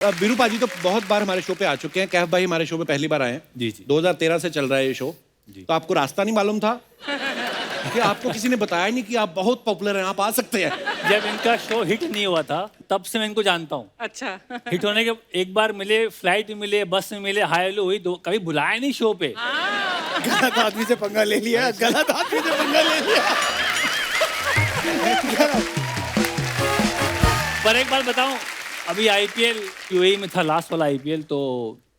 बीरू पाजी तो बहुत बार हमारे शो पे आ चुके हैं। कैफ भाई हमारे शो पे पहली बार आए हैं। जी जी 2013 से चल रहा है ये शो। जी। तो आपको रास्ता नहीं मालूम था कि आपको किसी ने बताया नहीं कि आप बहुत पॉपुलर हैं, आप आ सकते हैं? जब इनका शो हिट नहीं हुआ था तब से मैं इनको जानता हूँ। अच्छा। हिट होने के एक बार मिले, फ्लाइट में मिले, बस में मिले, हाय हेलो हुई, दो कभी बुलाया नहीं शो पे। गलत आदमी से पंगा ले लिया, गलत आदमी से पंगा ले लिया। पर एक बात बताऊं, अभी आईपीएल यूएई में था, लास्ट वाला आईपीएल, तो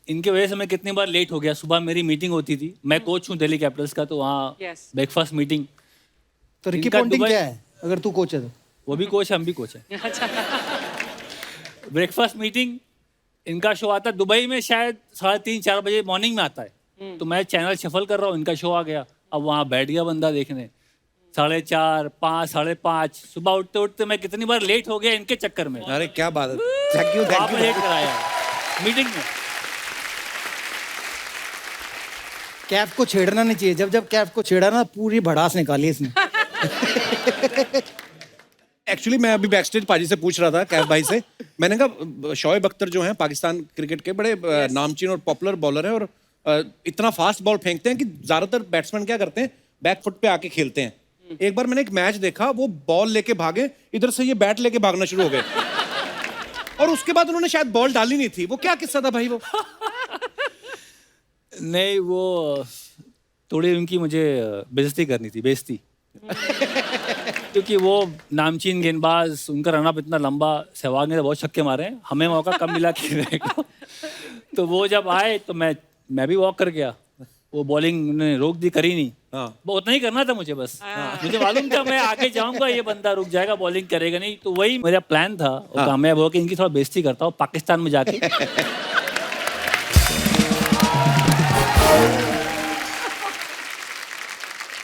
इनके वजह से मैं कितनी बार लेट हो गया। सुबह मेरी मीटिंग होती थी, मैं कोच हूँ दिल्ली कैपिटल्स का, तो वहाँ Yes. Breakfast meeting. तो रिकी इनका पॉन्टिंग दुबई- क्या है अगर तू कोच है तो? वो भी कोच है, हम भी कोच हैं। ब्रेकफास्ट मीटिंग, इनका शो आता है दुबई में, शायद 3:30-4 बजे मॉर्निंग में आता है। तो मैं चैनल शफल कर रहा हूँ, इनका शो आ गया। अब वहाँ बैठ गया बंदा देखने, 4:30, 5, 5:30, सुबह उठते उठते मैं कितनी बार लेट हो गया इनके चक्कर में। अरे क्या बात है, थैंक यू आपने लेट कराया मीटिंग में। कैफ को छेड़ना नहीं चाहिए। जब कैफ को छेड़ा ना, पूरी भड़ास निकाली इसने। एक्चुअली मैं अभी बैकस्टेज पाजी से पूछ रहा था, कैफ भाई से। मैंने कहा शोएब अख्तर जो हैं पाकिस्तान क्रिकेट के बड़े नामचीन और पॉपुलर बॉलर हैं, और इतना फास्ट बॉल फेंकते हैं कि ज्यादातर बैट्समैन क्या करते हैं, बैक फुट पे आके खेलते हैं। एक बार मैंने एक मैच देखा, वो बॉल लेके भागे, इधर से ये बैट लेके भागना शुरू हो गए, और उसके बाद उन्होंने शायद बॉल डाली नहीं थी। वो क्या किस्सा था भाई वो? नहीं, वो थोड़ी उनकी मुझे बेइज्जती करनी थी, बेइज्जती। क्योंकि वो नामचीन गेंदबाज, उनका रनअप इतना लंबा, सहवाग ने तो बहुत छक्के मारे हैं, हमें मौका कम मिला खेलने को। तो वो जब आए तो मैं भी वॉक कर गया। वो बॉलिंग उन्होंने रोक दी, करी नहीं। हाँ। वो उतना ही करना था मुझे बस। मुझे मालूम था मैं आगे जाऊंगा, ये बंदा रुक जाएगा, बॉलिंग करेगा नहीं। तो वही मेरा प्लान था, और कामयाब हो कि इनकी थोड़ा बेइज्जती करता हूँ पाकिस्तान में जाके।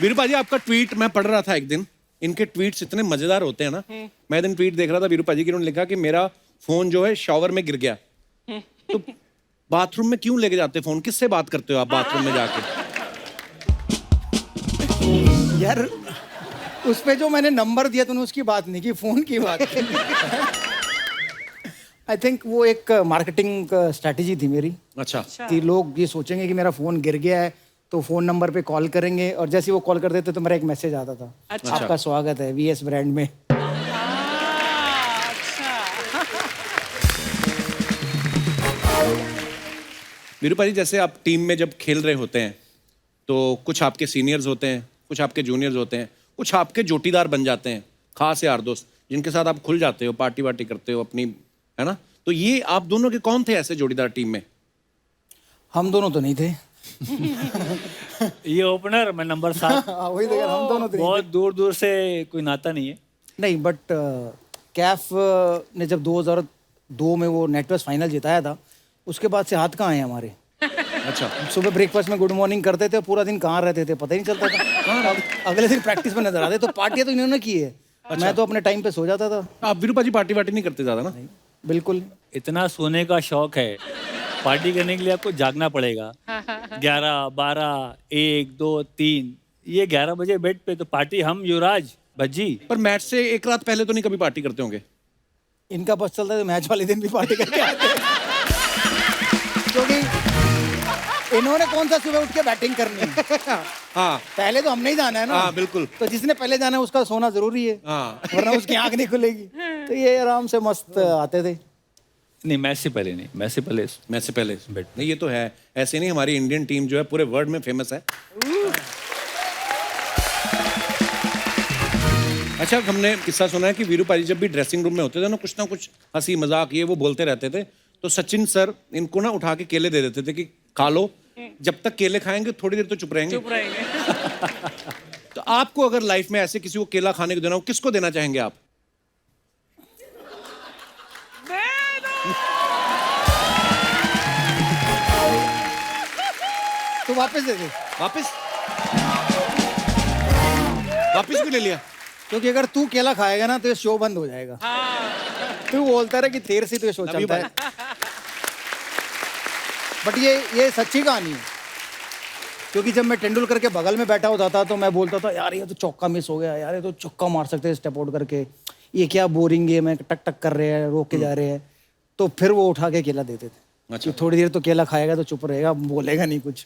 वीरू पाजी, आपका ट्वीट मैं पढ़ रहा था एक दिन। इनके ट्वीट्स इतने मजेदार होते हैं ना। मैं एक दिन ट्वीट देख रहा था वीरू पाजी की, उन्होंने लिखा कि मेरा फोन जो है शॉवर में गिर गया। तो बाथरूम में क्यों लेके जाते फोन? किससे बात करते हो आप बाथरूम में जाके? यार उस पे जो मैंने नंबर दिया तूने उसकी बात नहीं की, फोन की बात की। आई थिंक वो एक मार्केटिंग स्ट्रैटेजी थी मेरी, अच्छा। कि लोग ये सोचेंगे कि मेरा फोन गिर गया है, तो फोन नंबर पे कॉल करेंगे, और जैसे ही वो कॉल कर देते तो मेरा एक मैसेज आता था, अच्छा। आपका स्वागत है वीएस ब्रांड में। अच्छा। वीरू पाजी, जैसे आप टीम में जब खेल रहे होते हैं तो कुछ आपके सीनियर्स होते हैं, कुछ आपके जूनियर्स होते हैं, कुछ आपके जोटीदार बन जाते हैं, खास यार दोस्त जिनके साथ आप खुल जाते हो, पार्टी वार्टी करते हो अपनी, है ना? तो ये आप दोनों के कौन थे ऐसे जोड़ीदार टीम में? हम दोनों तो नहीं थे। ये ओपनर, मैं नंबर 7। वही तो यार, हम दोनों तो नहीं बहुत दूर दूर से कोई नाता नहीं है। थे। नहीं, बट कैफ ने जब 2002 में वो नेटवर्क फाइनल जिताया था, उसके बाद से हाथ कहाँ आए हमारे। अच्छा। सुबह ब्रेकफास्ट में गुड मॉर्निंग करते थे, पूरा दिन कहाँ रहते थे पता ही नहीं चलता था। अगले दिन प्रैक्टिस में नजर आते। तो पार्टियां तो इन्होंने की है। मैं तो अपने टाइम पे सो जाता था। आप वीरू पाजी पार्टी वार्टी नहीं करते ज्यादा ना? बिल्कुल। इतना सोने का शौक है, पार्टी करने के लिए आपको जागना पड़ेगा। 11, 12, 1, 2, 3, ये 11 बजे बेड पे, तो पार्टी हम युवराज भज्जी। पर मैच से एक रात पहले तो नहीं कभी पार्टी करते होंगे? इनका बस चलता है तो मैच वाले दिन भी पार्टी करके आते हैं। क्योंकि इन्होंने कौन सा सुबह उठ के बैटिंग करनी है। हाँ पहले तो हमने ही जाना है ना। हाँ बिल्कुल। तो जिसने पहले जाना है उसका सोना जरूरी है, हाँ। वरना उसकी आंख नहीं खुलेगी। तो ये आराम से मस्त आते थे। नहीं, मैच से पहले नहीं, मैच से पहले मैच से पहले नहीं, ये तो है। ऐसे नहीं, हमारी इंडियन टीम जो है पूरे वर्ल्ड में फेमस है। अच्छा, हमने किस्सा सुना है कि वीरू पाजी जब भी ड्रेसिंग रूम में होते थे ना कुछ हंसी मजाक ये वो बोलते रहते थे, तो सचिन सर इनको ना उठा के केले दे देते थे कि खा लो, जब तक केले खाएंगे थोड़ी देर तो चुप रहेंगे। चुप रहेंगे। तो आपको अगर लाइफ में ऐसे किसी को केला खाने को देना हो, किसको देना चाहेंगे आप? तो वापस दे दे। वापस क्यों ले लिया? क्योंकि अगर तू केला खाएगा ना तो ये शो बंद हो जाएगा। तू बोलता रहा कि देर से तो ये शो चलता है। बट ये सच्ची कहानी है। क्योंकि जब मैं तेंदुलकर के बगल में बैठा होता था तो मैं बोलता था, यार ये तो चौका मिस हो गया, यार ये तो चौका मार सकते हैं स्टेप आउट करके, ये क्या बोरिंग गेम है, टक टक कर रहे हैं, रोक के जा रहे हैं। तो फिर वो उठा के केला देते थे। अच्छा। कि थोड़ी देर तो केला खाएगा तो चुप रहेगा, बोलेगा नहीं कुछ।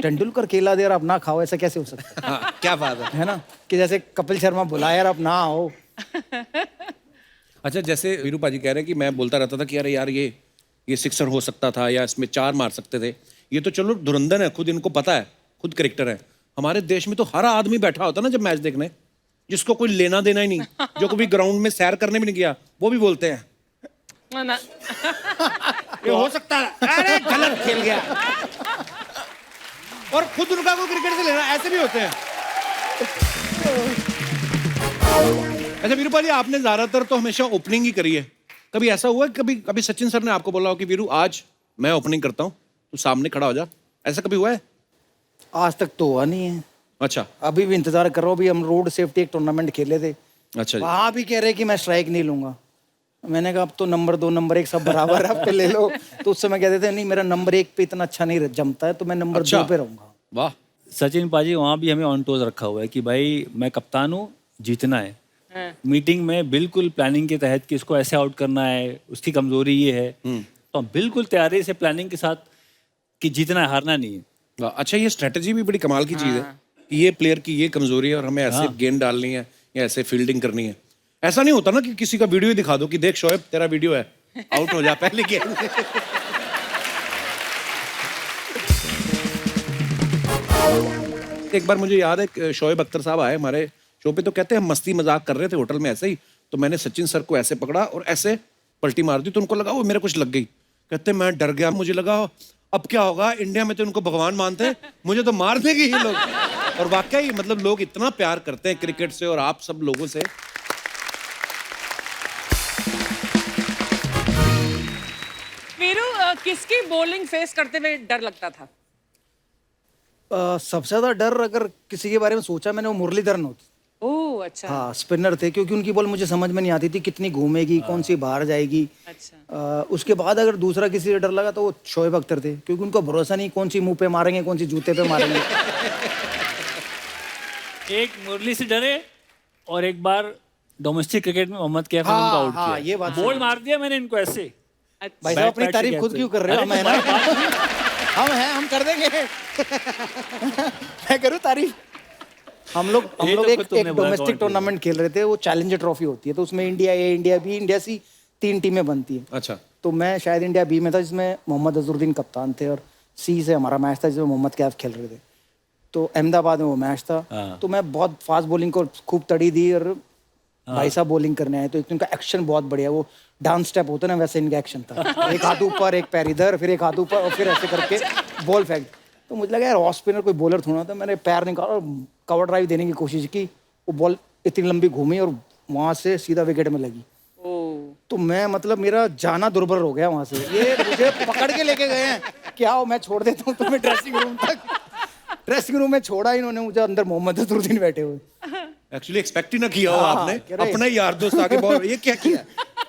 तेंदुलकर केला दे और आप ना खाओ, ऐसा कैसे हो सकता हाँ, क्या बात है। है ना? कि जैसे कपिल शर्मा बुलाया यार आप ना आओ। अच्छा, जैसे वीरू पाजी कह रहे हैं कि मैं बोलता रहता था कि अरे यार ये सिक्सर हो सकता था या इसमें 4 मार सकते थे। ये तो चलो धुरंधर है, खुद इनको पता है, खुद क्रिकेटर है। हमारे देश में तो हर आदमी बैठा होता ना जब मैच देखने, जिसको कोई लेना देना ही नहीं, जो कभी ग्राउंड में सैर करने भी नहीं गया, वो भी बोलते हैं ना ये हो सकता है, अरे गलत खेल गया। और खुद उनका को क्रिकेट से लेना, ऐसे भी होते हैं। अच्छा वीरू पाजी, आपने ज्यादातर तो हमेशा ओपनिंग ही करी है। कभी ऐसा हुआ कि कभी सचिन सर ने आपको बोला हो कि वीरू आज मैं ओपनिंग करता हूँ, तू सामने खड़ा हो जा, ऐसा कभी हुआ है? आज तक तो हुआ नहीं है। अच्छा अभी भी इंतजार कर रहा हूँ। अभी हम रोड सेफ्टी एक टूर्नामेंट खेले थे, अच्छा जी। वहां भी कह रहे कि मैं स्ट्राइक नहीं लूंगा। मैंने कहा अब तो नंबर 2 नंबर 1 सब बराबर है, अब पे ले लो। तो उस समय कहते थे नहीं मेरा नंबर 1 पे इतना अच्छा नहीं जमता है, तो मैं नंबर 2 पे रहूंगा। वाह। सचिन पाजी वहाँ भी हमें ऑन टोज रखा हुआ है कि भाई मैं कप्तान हूँ, जीतना है। मीटिंग में बिल्कुल प्लानिंग के तहत कि इसको ऐसे आउट करना है, उसकी कमजोरी ये है, तो हम बिल्कुल तैयारी से प्लानिंग के साथ कि जीतना है, हारना नहीं है। वाह, अच्छा ये स्ट्रेटजी भी बड़ी कमाल की चीज है कि ये प्लेयर की ये कमजोरी है और हमें ऐसे गेंद डालनी है या ऐसे फील्डिंग करनी है। ऐसा नहीं होता ना कि किसी का वीडियो ही दिखा दो कि देख शोएब तेरा वीडियो है, आउट हो जा पहले गेंद। एक बार मुझे याद है शोएब अख्तर साहब आए हमारे शो पे, तो कहते हैं हम मस्ती मजाक कर रहे थे होटल में ऐसे ही, तो मैंने सचिन सर को ऐसे पकड़ा और ऐसे पलटी मार दी, तो उनको लगा वो मेरे कुछ लग गई। कहते मैं डर गया, मुझे लगा अब क्या होगा, इंडिया में तो उनको भगवान मानते हैं, मुझे तो मार देंगे ये लोग। और वाकई मतलब लोग इतना प्यार करते हैं क्रिकेट से और आप सब लोगों से। वीरू, किसकी बॉलिंग फेस करते हुए डर लगता था? सबसे ज्यादा डर अगर किसी के बारे में सोचा मैंने, वो मुरलीधरन होती। ओह अच्छा। हाँ, स्पिनर थे, क्योंकि उनकी बॉल मुझे समझ में नहीं आती थी कितनी घूमेगी, कौन सी बाहर जाएगी। अच्छा। उसके बाद अगर दूसरा किसी से डर लगा तो वो शोएब अख्तर थे, क्योंकि उनको भरोसा नहीं कौन सी मुंह पे मारेंगे, कौन सी जूते पे मारेंगे। एक मुरली से डरे और एक बार डोमेस्टिक क्रिकेट में मोहम्मद कैफ ने हाँ, उनको आउट हाँ, किया। ये बात बॉल मार दिया मैंने इनको ऐसे। भाई साहब अपनी बैट से तारीफ खुद कहते क्यों कर रहे हो? हम है ना, हम हैं, हम कर देंगे। मैं करूँ तारीफ? हम लोग ये तो एक खुद तुमने बोला डोमेस्टिक कौन टूर्नामेंट खेल रहे थे, वो चैलेंजर ट्रॉफी होती है, तो उसमें इंडिया ए, इंडिया बी, इंडिया सी 3 टीमें बनती है। अच्छा। तो मैं शायद इंडिया बी में था, जिसमें मोहम्मद अजहरुद्दीन कप्तान थे, और सी से हमारा मैच था जिसमें मोहम्मद कैफ खेल रहे थे। तो अहमदाबाद में वो मैच था। तो मैं बहुत फास्ट बॉलिंग को खूब तड़ी दी, और भाई साहब बॉलिंग करने आए, तो एक इनका एक्शन बहुत बढ़िया, वो डांस स्टेप होता है ना, वैसे इनका एक्शन था। एक हाथ ऊपर, एक पैर इधर, फिर एक हाथ ऊपर, और फिर ऐसे करके बॉल फेंक। तो मुझे लगा यार ऑफ स्पिनर कोई बॉलर थोड़ा था, मैंने पैर निकाला और कवर ड्राइव देने की कोशिश की, वो बॉल इतनी लंबी घूमी और वहां से सीधा विकेट में लगी। तो मैं मतलब मेरा जाना दुर्बर हो गया वहां से। ये मुझे पकड़ के लेके गए हैं, क्या हो मैं छोड़ देता हूँ तुम्हें ड्रेसिंग रूम तक। ड्रेसिंग रूम में छोड़ा इन्होंने मुझे, अंदर मोहम्मद अजहरुद्दीन बैठे हुए। एक्चुअली एक्सपेक्ट ही ना किया हो हाँ, आपने, कह रहे। अपना ही यार दोस्त आके बॉल, ये क्या किया?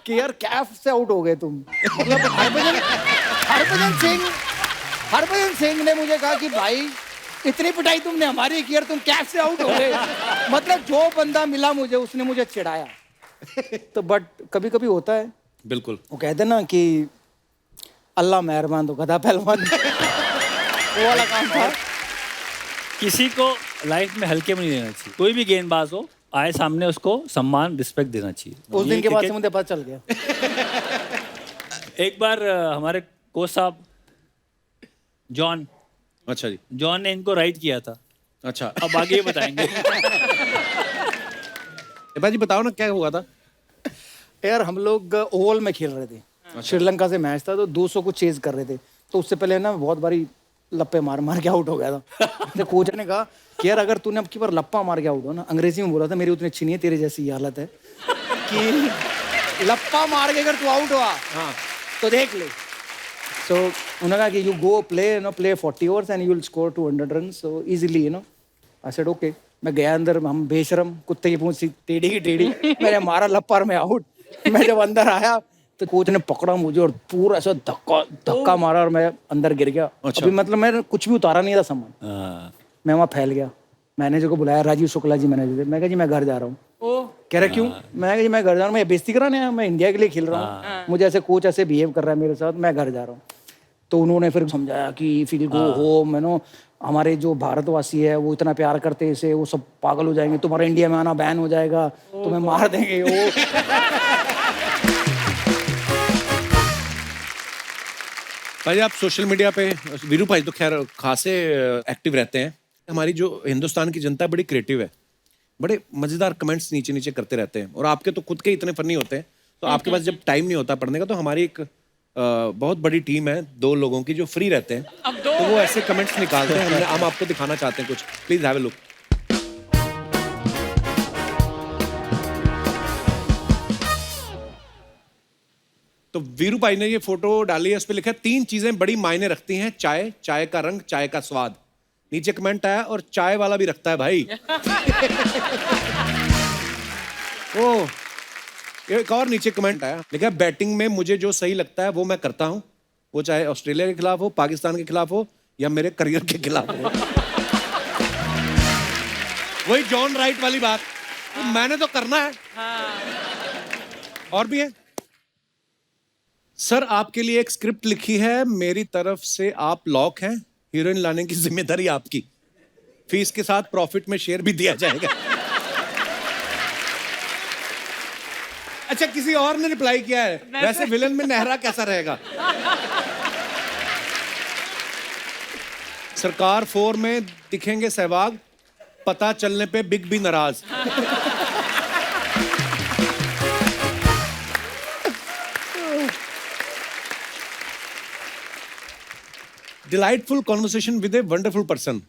कि यार कैफ से आउट हो गए तुम। मतलब हरभजन सिंह ने मुझे कहा कि भाई इतनी पिटाई तुमने हमारी की यार, तुम कैफ से आउट हो गए। मतलब जो बंदा मिला मुझे उसने मुझे चिढ़ाया। तो बट कभी कभी होता है, बिल्कुल। वो कहते हैं ना कि अल्लाह मेहरबान तो गधा पहलवान। वो वाला काम था। किसी को लाइफ में हल्के में नहीं लेना चाहिए। कोई भी गेंदबाज हो, आए सामने उसको सम्मान रिस्पेक्ट देना चाहिए। उस दिन के बाद से मुझे पता चल गया। एक बार हमारे कोच साहब जॉन अच्छा जी। जॉन ने इनको राइट किया था। अच्छा, अब आगे बताएंगे। भाजी बताओ ना क्या हुआ था? यार हम लोग ओवल में खेल रहे थे, श्रीलंका से मैच था, तो 200 को चेज कर रहे थे। तो उससे पहले ना बहुत बारी लप्पे मार मार के आउट हो गया था। तो कोच ने कहा कि यार अगर तूने अब की बार लप्पा मार के आउट हो ना, अंग्रेजी में बोला था, मेरी उतनी अच्छी नहीं है, तेरे जैसी हालत है, कि लप्पा मार के अगर तू आउट हुआ तो देख ले। सो उन्होंने कहा कि you go play 40 overs and you will score 200 run so easily, I said okay. मैं गया अंदर, हम बेशरम कुत्ते की पूंछ टेढ़ी की टेढ़ी, मैंने मारा लप्पा और मैं आउट। मैं जब अंदर आया तो कोच ने पकड़ा मुझे और पूरा ऐसा धक्का मारा और मैं अंदर गिर गया। अच्छा। अभी मतलब मैं कुछ भी उतारा नहीं था सामान, मैं वहाँ फैल गया। मैनेजर को बुलाया, राजीव शुक्ला जी मैनेजर थे। मैं कहा जी मैं घर जा रहा हूँ। कह रहे क्यों? मैं कहा, जी मैं घर जा रहा हूँ, मैं बेइज्जती कराने आया, मैं इंडिया के लिए खेल रहा हूँ, मुझे ऐसे कोच ऐसे बिहेव कर रहा है मेरे साथ, मैं घर जा रहा हूँ। तो उन्होंने फिर समझाया कि फिर गो होम, हमारे जो भारतवासी है वो इतना प्यार करते हैं इसे, वो सब पागल हो जाएंगे, तुम्हारा इंडिया में आना बैन हो जाएगा, तुम्हें मार देंगे वो। भाई आप सोशल मीडिया पे, वीरू भाई तो खैर खासे एक्टिव रहते हैं। हमारी जो हिंदुस्तान की जनता बड़ी क्रिएटिव है, बड़े मजेदार कमेंट्स नीचे नीचे करते रहते हैं, और आपके तो खुद के इतने फनी होते हैं, तो आपके पास जब टाइम नहीं होता पढ़ने का, तो हमारी एक बहुत बड़ी टीम है 2 लोगों की जो फ्री रहते हैं, अब 2 तो वो ऐसे कमेंट्स निकालते हैं। हम आपको दिखाना चाहते हैं कुछ, प्लीज हैव अ लुक। तो वीरू भाई ने ये फोटो डाली है, उस पर लिखा है 3 चीजें बड़ी मायने रखती हैं, चाय, चाय का रंग, चाय का स्वाद। नीचे कमेंट आया, और चाय वाला भी रखता है भाई। ओ, एक और नीचे कमेंट आया, लिखा है बैटिंग में मुझे जो सही लगता है वो मैं करता हूं, वो चाहे ऑस्ट्रेलिया के खिलाफ हो, पाकिस्तान के खिलाफ हो, या मेरे करियर के खिलाफ हो। वही जॉन राइट वाली बात, मैंने तो करना है। और भी है, सर आपके लिए एक स्क्रिप्ट लिखी है, मेरी तरफ से आप लॉक हैं, हीरोइन लाने की जिम्मेदारी आपकी, फीस के साथ प्रॉफिट में शेयर भी दिया जाएगा। अच्छा, किसी और ने रिप्लाई किया है, वैसे विलन में नेहरा कैसा रहेगा? सरकार 4 में दिखेंगे सहवाग, पता चलने पे बिग भी नाराज। Delightful conversation with a wonderful person.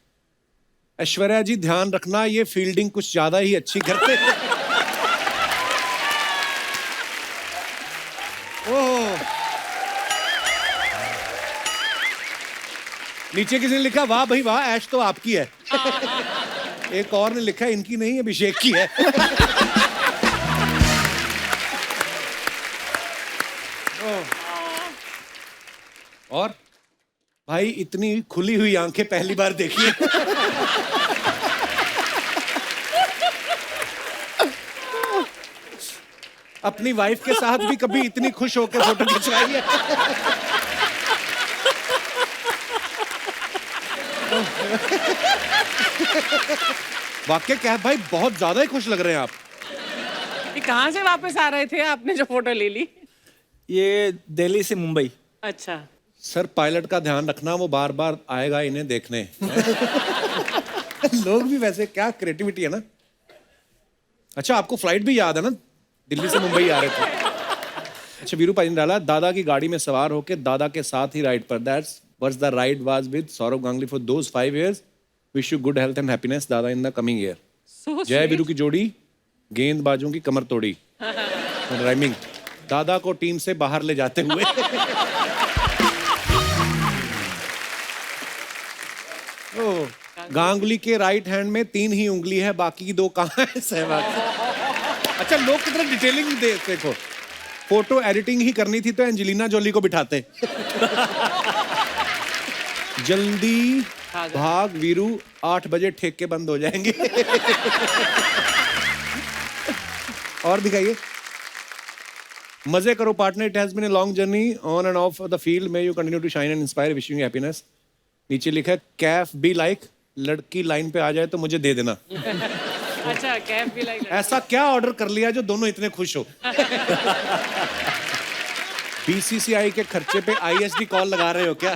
Aishwarya ji ध्यान रखना, ये फील्डिंग कुछ ज्यादा ही अच्छी करते हैं। ओह, नीचे किसी ने लिखा, वाह भाई वाह, ऐश तो आपकी है। एक और ने लिखा, इनकी नहीं अभिषेक की है। और भाई इतनी खुली हुई आंखें पहली बार देखी है। अपनी वाइफ के साथ भी कभी इतनी खुश होकर फोटो खिंचवाई है? वाकई क्या भाई, बहुत ज्यादा ही खुश लग रहे हैं आप। ये कहाँ से वापस आ रहे थे आपने जो फोटो ले ली? ये दिल्ली से मुंबई। अच्छा, सर पायलट का ध्यान रखना, वो बार बार आएगा इन्हें देखने। लोग भी वैसे, क्या क्रिएटिविटी है ना। अच्छा, आपको फ्लाइट भी याद है ना, दिल्ली से मुंबई आ रहे थे। अच्छा, वीरू भाई ने डाला, दादा की गाड़ी में सवार होकर दादा के साथ ही राइड पर, that's what's the ride was with Sourav Ganguly for those 5 years, wish you good health and happiness Dada in the coming year. so जय sweet. वीरू की जोड़ी, गेंदबाजों की कमर तोड़ी। राइमिंग, दादा को टीम से बाहर ले जाते हुए। ओ, गांगुली के राइट हैंड में 3 ही उंगली है, बाकी 2 कहाँ है? सहवाग। अच्छा, लोग कितना डिटेलिंग दे, देखो फोटो एडिटिंग ही करनी थी तो एंजेलिना जोली को बिठाते। जल्दी भाग वीरू, 8 बजे ठेके बंद हो जाएंगे। और दिखाइए, मजे करो partner, it has been a long journey on and off the field, may you continue to shine and inspire, wishing you happiness. नीचे लिखा है, कैफ बी लाइक, लड़की लाइन पे आ जाए तो मुझे दे देना। अच्छा, कैफ भी लाइक। ऐसा क्या ऑर्डर कर लिया जो दोनों इतने खुश हो? बीसीसीआई के खर्चे पे आईएसडी कॉल लगा रहे हो क्या?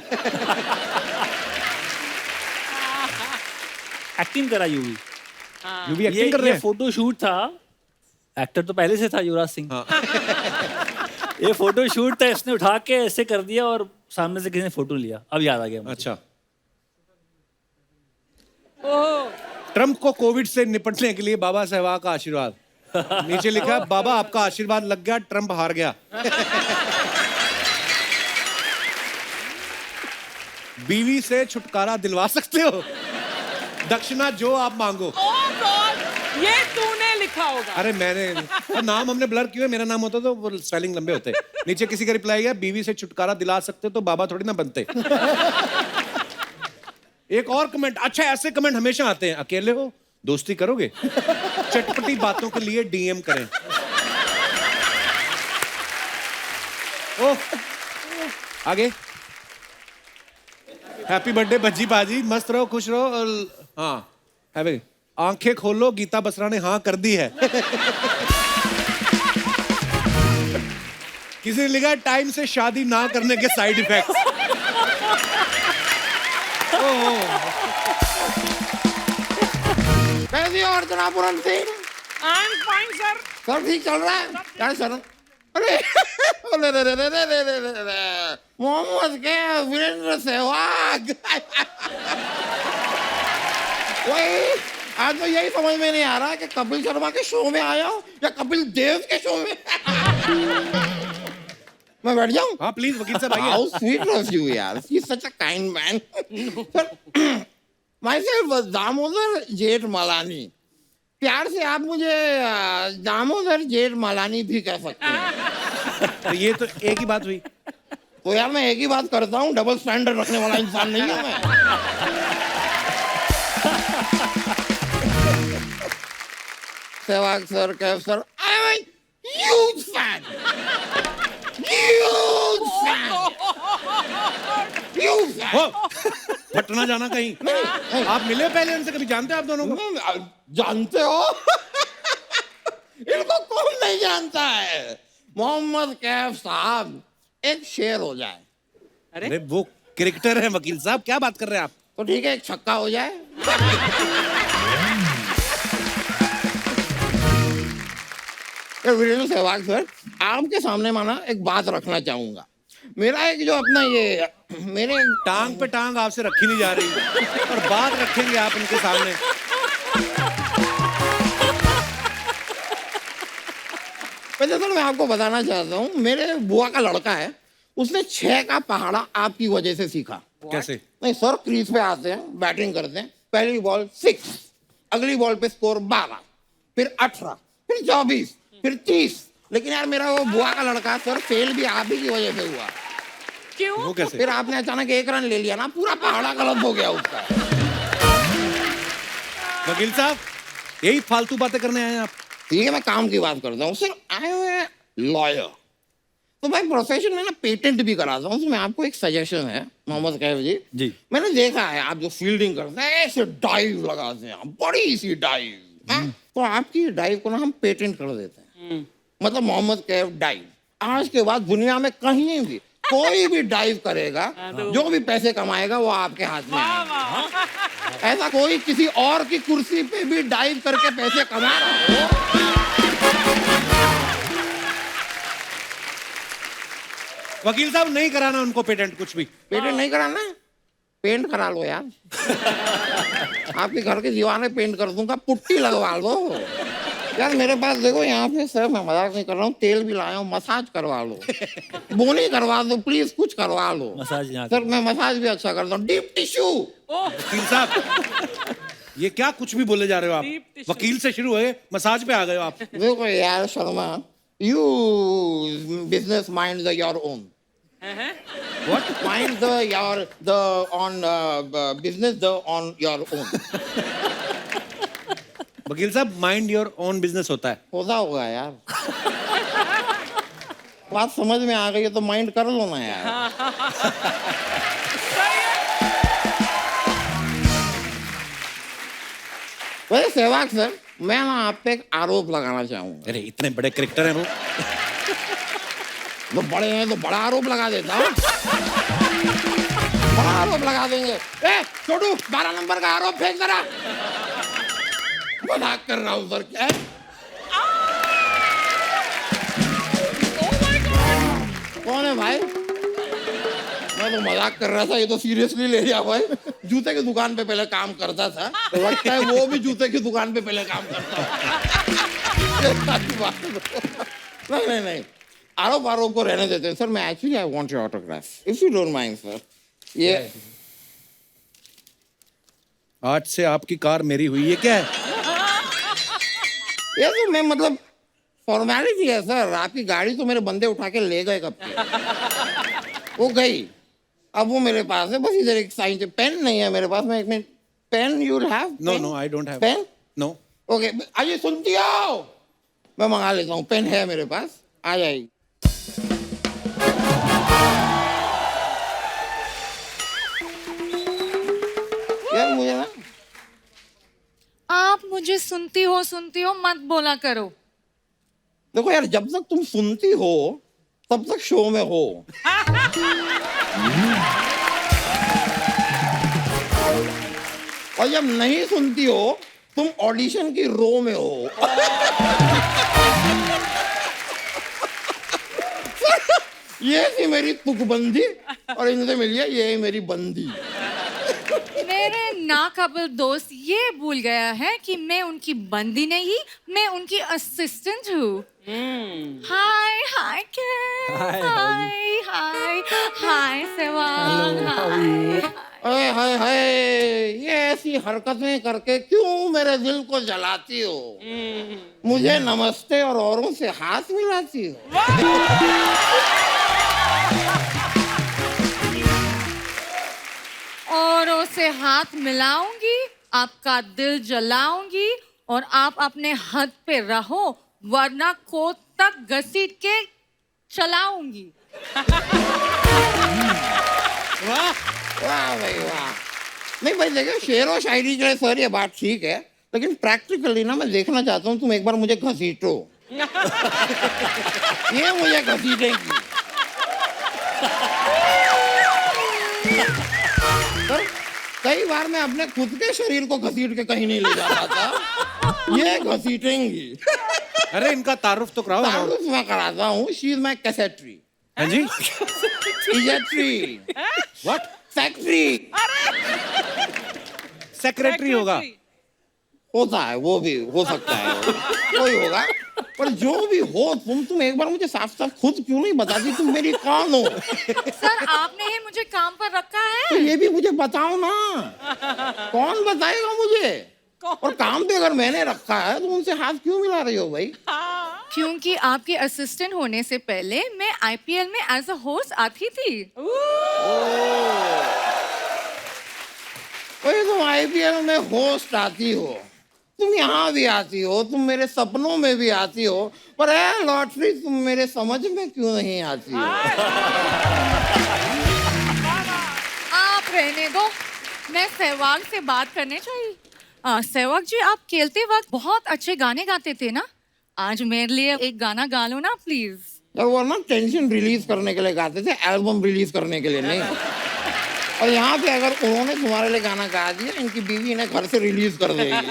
एक्टिंग करा यूवी। यू भी एक्टिंग कर रहे हैं? फोटो शूट था, एक्टर तो पहले से था युवराज सिंह। ये फोटो शूट था, इसने उठा के ऐसे कर दिया और सामने से किसी ने फोटो लिया, अब याद आ गया मुझे। अच्छा, ओह, ट्रम्प को कोविड से निपटने के लिए बाबा सहवाग का आशीर्वाद। नीचे लिखा है, बाबा आपका आशीर्वाद लग गया, ट्रम्प हार गया। बीवी से छुटकारा दिलवा सकते हो, दक्षिणा जो आप मांगो। ओह गॉड, ये तूने लिखा होगा। अरे मैंने, और नाम हमने ब्लर किया, मेरा नाम होता तो वो स्पेलिंग लंबे होते। नीचे किसी का रिप्लाई है, बीवी से छुटकारा दिला सकते तो बाबा थोड़ी ना बनते। एक और कमेंट, अच्छा ऐसे कमेंट हमेशा आते हैं, अकेले हो दोस्ती करोगे? चटपटी बातों के लिए डीएम करें। ओह, आगे। हैप्पी बर्थडे भज्जी बाजी, मस्त रहो, खुश रहो। और हाँ, हैवे आंखें खोलो, गीता बसरा ने हाँ कर दी है। किसी ने लिखा टाइम से शादी ना करने के साइड इफेक्ट्स। कैसी और जनाब Puran Singh? I am fine sir. सब ठीक चल रहा है? क्या सर? अरे अरे रे रे रे रे रे रे रे रे मोहम्मद के वीरेंद्र सहवाग। वही आज तो यही समझ में नहीं आ रहा कि कपिल शर्मा के शो में आया हूँ या कपिल देव के शो में। मैं बैठ जाऊं? हाँ प्लीज वकील साहब आइए। How sweet of you, यार. He's such a kind man. Sir, myself Damodar जेठ मलानी. प्यार से आप मुझे दामोदर जेठ मलानी भी कह सकते हैं। तो ये तो एक ही बात हुई। तो यार मैं एक ही बात करता हूँ, डबल स्टैंडर्ड रखने वाला इंसान नहीं हूँ मैं। Sehwag sir, Kaif sir, I am huge fan. Huge fan. Huge fan. हो, फटना जाना कहीं। नहीं। आप मिले पहले उनसे, कभी जानते हैं आप दोनों को? जानते हो? इनको कौन नहीं जानता है? मोहम्मद कैफ साहब, एक शेर हो जाए। अरे वो क्रिकेटर है वकील साहब, क्या बात कर रहे हैं आप? तो ठीक है, एक छक्का हो जाए। वीरेंद्र सहवाग सर, आपके सामने माना एक बात रखना चाहूंगा। मेरा एक जो अपना ये मेरे टांग पे टांग आपसे रखी नहीं जा रही और बात रखेंगे आप उनके सामने। वैसे सर मैं आपको बताना चाहता हूँ, मेरे बुआ का लड़का है, उसने 6 का पहाड़ा आपकी वजह से सीखा। कैसे? नहीं सर, क्रीज पे आते हैं, बैटिंग करते हैं, पहली बॉल 6, अगली बॉल पे स्कोर 12, फिर 18, फिर 24, फिर 30। लेकिन यार मेरा वो बुआ का लड़का सर फेल भी आप ही की वजह से हुआ। क्यों? वो कैसे? फिर आपने अचानक 1 रन ले लिया ना, पूरा पहाड़ा गलत हो गया उसका। वकील साहब यही फालतू बातें करने आए हैं आप? ठीक है, मैं काम की बात करता हूँ सर। आई एम लॉयर, तो मैं प्रोफेशन में ना पेटेंट भी कराता हूँ। तो मैं आपको एक सजेशन है मोहम्मद कैफ जी। मैंने देखा है आप जो फील्डिंग करते हैं, ऐसे डाइव लगाते हैं, बड़ी सी डाइव। तो आपकी डाइव को ना हम पेटेंट कर देते हैं। मतलब मोहम्मद कैफ डाइव। आज के बाद दुनिया में कहीं भी कोई भी डाइव करेगा, जो भी पैसे कमाएगा वो आपके हाथ में आएगा। ऐसा कोई किसी और की कुर्सी पे भी डाइव करके पैसे कमा रहा हो। वकील साहब नहीं कराना उनको पेटेंट कुछ भी। पेटेंट नहीं कराना है? पेंट करा लो यार। आपके घर की दीवारें पेंट कर दूंगा, पुट्टी लगवा लो यार। मेरे पास देखो यहाँ पे सर, मैं मजाक नहीं कर रहा हूँ, तेल भी लाया हूँ, मसाज करवा लो, बोनी करवा दो प्लीज, कुछ करवा लो। मसाज यहाँ सर मैं मसाज भी अच्छा करता हूँ, डीप टिश्यू। वकील साहब ये क्या कुछ भी बोले जा रहे हो Deep आप? tissue. वकील से शुरू हुए मसाज पे आ गए हो आप। देखो यार Sharma, you business mind the your own. What? Mind the on business the on your own. वकील साहब माइंड योर ओन बिजनेस होता है। होता होगा यार। बात समझ में आ गई है तो माइंड कर लो ना यार। वैसे सहवाग सर, मैं ना आप पे एक आरोप लगाना चाहूंगा। अरे इतने बड़े क्रिकेटर हैं वो। वो बड़े हैं तो बड़ा आरोप लगा देता हूँ। बड़ा आरोप लगा देंगे। ए छोटू, 12 नंबर का आरोप फेंक जरा। मजाक कर रहा हूँ सर। क्या कौन है भाई? मैं तो मजाक कर रहा था, ये तो सीरियसली ले लिया भाई। जूते की दुकान पे पहले काम करता था, तो लगता है वो भी जूते की दुकान पे पहले काम करता है। नहीं नहीं, आरोप को रहने देते हैं सर। मैं actually I want your autograph if you don't mind sir. ये आज से आपकी कार मेरी हुई, ये क्या है? ये तो मैं मतलब फॉर्मेलिटी है सर। आपकी गाड़ी तो मेरे बंदे उठा के ले गए कब के। वो गई, अब वो मेरे पास है। बस इधर एक साइन, पेन नहीं है मेरे पास। मैं एक minute, pen you have? No no I don't have. Pen? No okay आइए सुनती हो, मैं मंगा लेता हूँ, पेन है मेरे पास, आ जाएगी। यार मुझे ना, आप मुझे सुनती हो मत बोला करो। देखो यार, जब तक तुम सुनती हो तब तक शो में हो। और जब नहीं सुनती हो तुम ऑडिशन की रो में हो। ये थी मेरी तुकबंदी और इनसे मिलिए ये मेरी बंदी। मेरे नाकाबिल दोस्त ये भूल गया है कि मैं उनकी बंदी नहीं, मैं उनकी असिस्टेंट हूँ। हाय हाय हाय हाय हाय सेवाग हाय। हाय हाय हाय, ये ऐसी हरकतें करके क्यों मेरे दिल को जलाती हो? मुझे नमस्ते और औरों से हाथ मिलाती हो। औरों से हाथ मिलाऊंगी, आपका दिल जलाऊंगी और आप अपने हद पे रहो, वरना कोट तक घसीट के चलाऊंगी। वाह वाह भाई वाह। नहीं भाई देखो, शेर और शायरी के लिए सर ये बात ठीक है, लेकिन प्रैक्टिकली ना मैं देखना चाहता हूँ तुम एक बार मुझे घसीटो। ये मुझे घसीटेगी। सर कई बार मैं अपने खुद के शरीर को घसीट के कहीं नहीं ले जा रहा था, ये घसीटेंगी। अरे इनका तारुफ तो कराओ। तारुफ मैं कराता हूँ। She is my secretary. हाँ जी इजेट्री। व्हाट? सेक्रेटरी। सेक्रेटरी होगा। होता है, वो भी हो सकता है, कोई होगा, पर जो भी हो तुम एक बार मुझे साफ साफ खुद क्यों नहीं बताती तुम मेरी कौन हो? सर आपने ही मुझे काम पर रखा तो है। ये भी मुझे बताओ ना, कौन बताएगा मुझे? और काम पे अगर मैंने रखा है तो उनसे हाथ क्यों मिला रही हो भाई? क्योंकि आपके असिस्टेंट होने से पहले मैं आईपीएल में एज अ होस्ट आती थी। भाई तुम आईपीएल में होस्ट आती हो, तुम यहाँ भी आती हो, तुम मेरे सपनों में भी आती हो, पर है लॉटरी तुम मेरे समझ में क्यों नहीं आती हो? आप रहने दो, मैं सहवाग से बात करने चाहिए। सहवाग जी, आप खेलते वक्त बहुत अच्छे गाने गाते थे ना, आज मेरे लिए एक गाना गा लो ना प्लीज। जब वो ना टेंशन रिलीज करने के लिए गाते थे, एल्बम रिलीज करने के लिए नहीं। और यहाँ पे अगर उन्होंने तुम्हारे लिए गाना गा दिया, इनकी बीवी इन्हें घर से रिलीज कर देगी।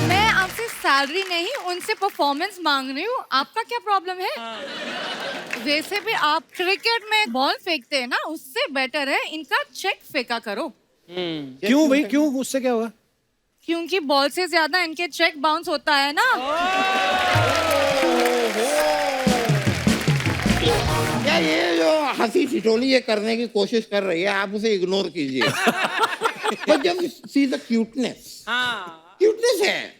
मैं आपसे सैलरी नहीं, उनसे परफॉर्मेंस मांग रही हूँ, आपका क्या प्रॉब्लम है? वैसे भी आप क्रिकेट में बॉल फेंकते हैं ना, उससे बेटर है इनका चेक फेंका करो। क्यों भाई, क्यों? उससे क्या होगा? क्योंकि बॉल से ज्यादा इनके चेक बाउंस होता है ना। क्या ये जो हंसी ठिठोली ये करने की कोशिश कर रही है, आप उसे इग्नोर कीजिए। पर जब सी द क्यूटनेस, क्यूटनेस है,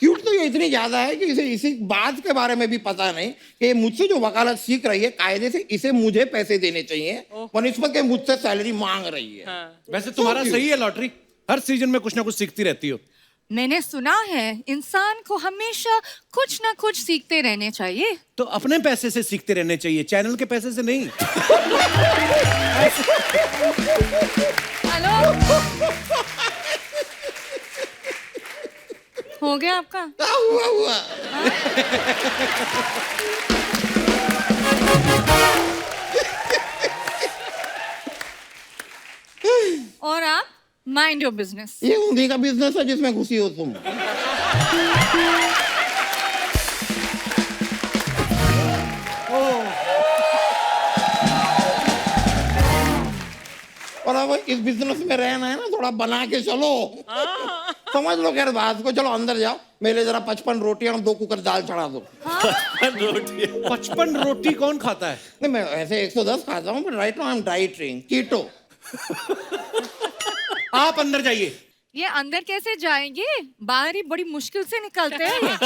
क्यूट तो ये इतनी ज्यादा है कि इसे इसी बात के बारे में भी पता नहीं कि मुझसे जो वकालत सीख रही है, कायदे से इसे मुझे पैसे देने चाहिए, बनिस्बत के मुझसे सैलरी मांग रही है। वैसे तुम्हारा सही है लॉटरी, हर सीजन में कुछ ना कुछ सीखती रहती हो। मैंने सुना है इंसान को हमेशा कुछ ना कुछ सीखते रहने चाहिए। तो अपने पैसे से सीखते रहने चाहिए, चैनल के पैसे से नहीं। हेलो, हो गया आपका? क्या हुआ? और आप माइंड योर बिजनेस। ये उन्हीं का बिजनेस है जिसमें घुसी हो तुम। और अब इस बिजनेस में रहना है ना, थोड़ा बना के चलो। समझ लो खैर बात को, चलो अंदर जाओ, मेरे जरा 55 रोटियां और 2 कुकर दाल चढ़ा दो। 55 रोटी कौन खाता है? नहीं मैं ऐसे 110 खाता हूँ, but right now I am dieting keto. आप अंदर जाइए। ये अंदर कैसे जाएंगे? बाहर ही बड़ी मुश्किल से निकलते हैं ये।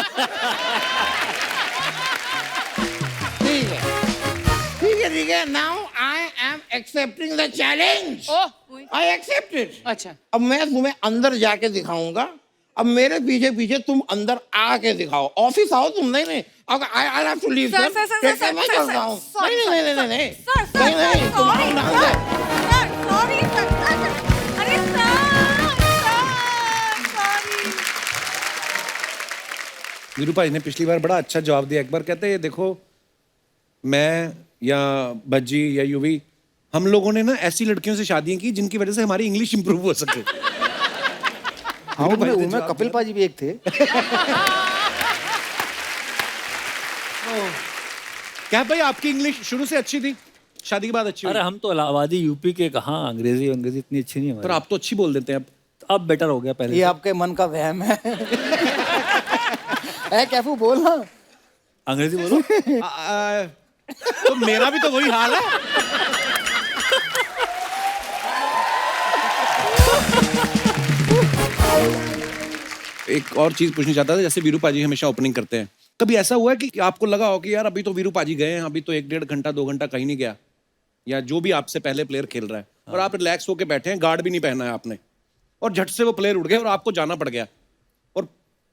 ठीक है, now I am accepting the challenge. Oh, I accept it. अच्छा अब मैं तुम्हें अंदर जाके दिखाऊंगा, अब मेरे पीछे पीछे तुम अंदर आके दिखाओ। ऑफिस आओ तुम। नहीं नहीं, अब I have to leave sir, sir. Sir, मैं सर, चलता हूँ। sorry, नहीं नहीं नहीं नहीं नहीं सर, सर, नहीं नहीं, तुम आओ ना अंदर। सॉरी सर, अरे सॉरी। वीरू भाई ने पिछली बार बड़ा अच्छा जवाब दिया। एक बार कहते हैं देखो, मैं या भज्जी या यूवी, हम लोगों ने ना ऐसी लड़कियों से शादियां की जिनकी वजह से हमारी इंग्लिश इंप्रूव हो सके। हाँ, भाई ने उनमें जवाब कपिल पाजी भी एक थे। क्या भाई आपकी इंग्लिश शुरू से अच्छी थी, शादी के बाद अच्छी हुई? अरे हम तो इलाहाबादी यूपी के, कहाँ अंग्रेजी अंग्रेजी इतनी अच्छी नहीं है पर हमारी। आप तो अच्छी बोल देते हैं अब बेटर हो गया पहले ये से। आपके मन का वहम है। है कैफू, बोल ना। अंग्रेजी बोलो। तो मेरा भी तो वही हाल है। एक और चीज पूछनी चाहता था, जैसे वीरू पाजी हमेशा ओपनिंग करते हैं, कभी ऐसा हुआ है कि आपको लगा हो कि यार अभी तो वीरू पाजी गए हैं, अभी तो 1-1.5 घंटा 2 घंटा कहीं नहीं गया, या जो भी आपसे पहले प्लेयर खेल रहा है और आप रिलैक्स होकर बैठे हैं, गार्ड भी नहीं पहना है आपने, और झट से वो प्लेयर उड़ गए और आपको जाना पड़ गया, और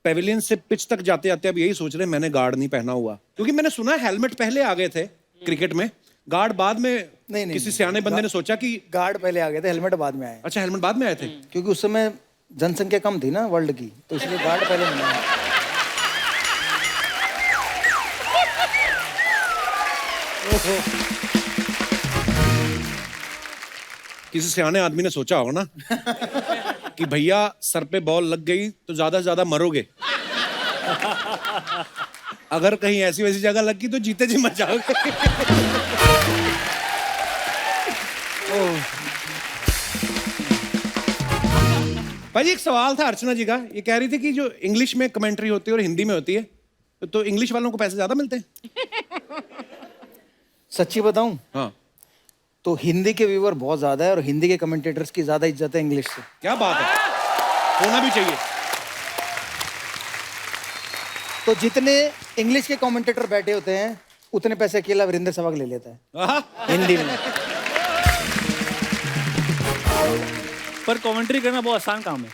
पेविलियन से पिच तक जाते जाते अब यही सोच रहे हैं मैंने गार्ड नहीं पहना हुआ? क्योंकि मैंने सुना है हेलमेट पहले आ गए थे क्रिकेट में, गार्ड बाद में। नहीं, किसी सियाने बंदे ने सोचा कि गार्ड पहले आ गए थे, हेलमेट बाद में आए। अच्छा हेलमेट बाद में आए थे। क्योंकि उस समय जनसंख्या कम थी ना वर्ल्ड की, तो इसलिए गार्ड पहले मिला। किसी सियाने आदमी ने सोचा होगा ना कि भैया सर पे बॉल लग गई तो ज्यादा से ज्यादा मरोगे, अगर कहीं ऐसी वैसी जगह लग गई तो जीते जी मर जाओगे। भाई एक सवाल था अर्चना जी का, ये कह रही थी कि जो इंग्लिश में कमेंट्री होती है और हिंदी में होती है, तो इंग्लिश वालों को पैसे ज्यादा मिलते हैं? सच्ची बताऊं हाँ। तो हिंदी के व्यूअर बहुत ज्यादा है और हिंदी के कमेंटेटर्स की ज्यादा इज्जत है इंग्लिश से। क्या बात है, होना भी चाहिए। तो जितने इंग्लिश के कमेंटेटर बैठे होते हैं उतने पैसे अकेला वीरेंद्र सहवाग ले लेता है आहा। हिंदी में। पर कमेंट्री करना बहुत आसान काम है।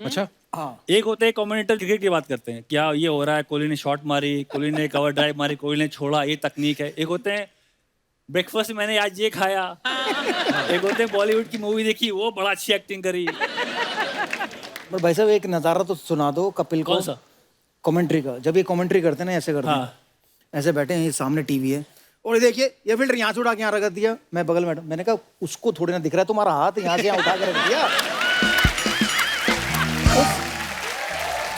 अच्छा हाँ, एक होते हैं कमेंटेटर क्रिकेट की बात करते हैं, क्या ये हो रहा है, कोहली ने शॉट मारी, कोहली ने कवर ड्राइव मारी, कोहली ने छोड़ा, ये तकनीक है। एक होते हैं ब्रेकफास्ट में मैंने आज ये खाया। एक होते हैं बॉलीवुड की मूवी देखी, वो बड़ा अच्छी एक्टिंग करी। पर भाई साहब एक नजारा तो सुना दो कपिल को। कौन सा? कमेंट्री का। जब ये कमेंट्री करते हैं ना ऐसे करते हैं, हाँ। ऐसे बैठे हैं, ये सामने टीवी है और ये देखिए ये फिल्टर यहाँ से उठा के यहाँ रख दिया, मैं बगल में बैठा, मैंने कहा उसको थोड़ी ना दिख रहा है तुम्हारा हाथ यहाँ से यहाँ उठा के रख दिया।